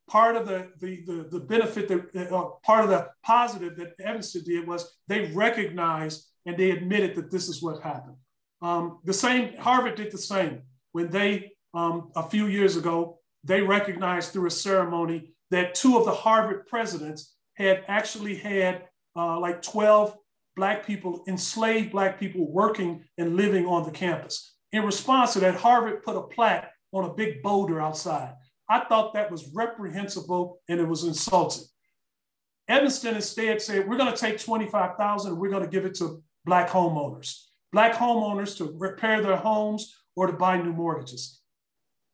part of the benefit, part of the positive that Evanston did was they recognized and they admitted that this is what happened. Harvard did the same when they, a few years ago, they recognized through a ceremony that 2 of the Harvard presidents had actually had like 12 Black people, enslaved Black people working and living on the campus. In response to that, Harvard put a plaque on a big boulder outside. I thought that was reprehensible and it was insulting. Evanston instead said, we're gonna take $25,000 and we're gonna give it to Black homeowners to repair their homes or to buy new mortgages.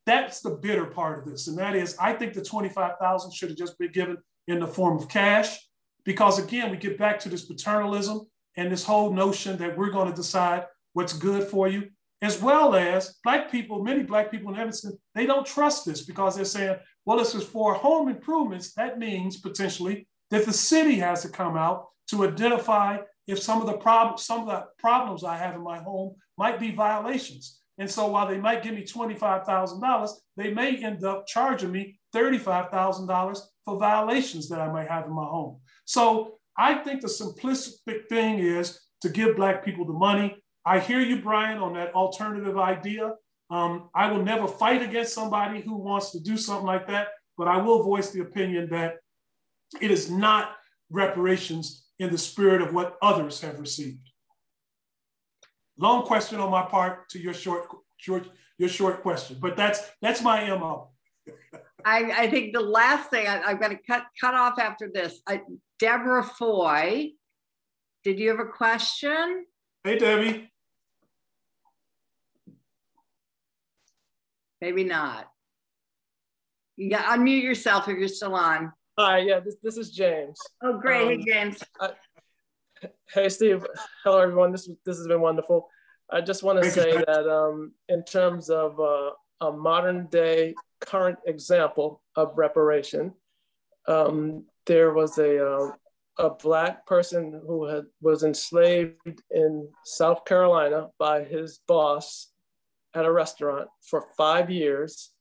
That's the bitter part of this. And that is, I think the $25,000 should have just been given in the form of cash, because again, we get back to this paternalism and this whole notion that we're gonna decide what's good for you, as well as Black people, many Black people in Evanston, they don't trust this because they're saying, well, this is for home improvements. That means potentially that the city has to come out to identify if some of the problems I have in my home might be violations. And so while they might give me $25,000, they may end up charging me $35,000 for violations that I might have in my home. So I think the simplistic thing is to give Black people the money. I hear you, Brian, on that alternative idea. I will never fight against somebody who wants to do something like that, but I will voice the opinion that it is not reparations in the spirit of what others have received. Long question on my part to your short question, but that's my MO. I think the last thing I'm going to cut off after this. Deborah Foy, did you have a question? Hey, Debbie. Maybe not. You got unmute yourself if you're still on. Hi, yeah, this is James. Oh, great. Hey, James. Hey, Steve. Hello, everyone. This has been wonderful. I just want to say that in terms of a modern day current example of reparation, there was a Black person who was enslaved in South Carolina by his boss at a restaurant for 5 years.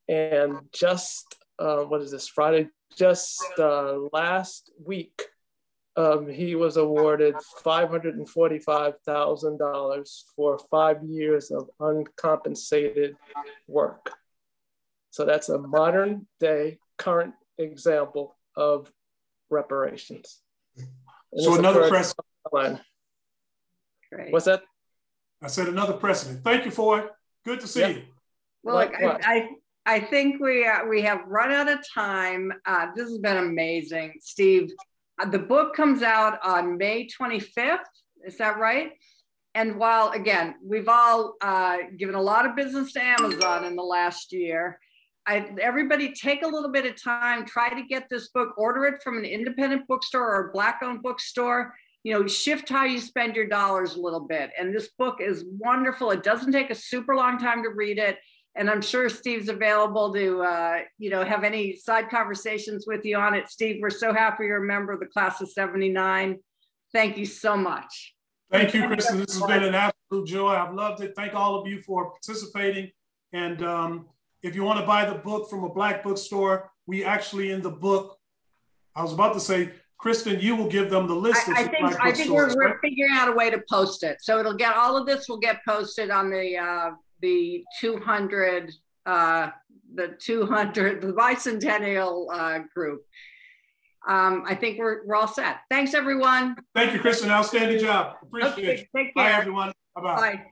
And just, what is this, Friday? Just last week, he was awarded $545,000 for 5 years of uncompensated work. So that's a modern day current example of reparations. So another precedent. Great. What's that? I said another precedent. Thank you for it. Good to see you. Well, look, I think we have run out of time. This has been amazing, Steve. The book comes out on May 25th. Is that right? And while, again, we've all given a lot of business to Amazon in the last year, everybody take a little bit of time, try to get this book, order it from an independent bookstore or a Black-owned bookstore. You know, shift how you spend your dollars a little bit. And this book is wonderful. It doesn't take a super long time to read it. And I'm sure Steve's available to, have any side conversations with you on it. Steve, we're so happy you're a member of the class of 79. Thank you so much. Thank you, Kristen. This has been an absolute joy. I've loved it. Thank all of you for participating. And if you want to buy the book from a Black bookstore, we actually in the book I was about to say, Kristen, you will give them the list. I think we're figuring out a way to post it. So it'll get, all of this will get posted on the 200, the Bicentennial group. I think we're all set. Thanks, everyone. Thank you, Kristen. Outstanding job. Appreciate it. Take care. Bye, everyone. Bye-bye. Bye.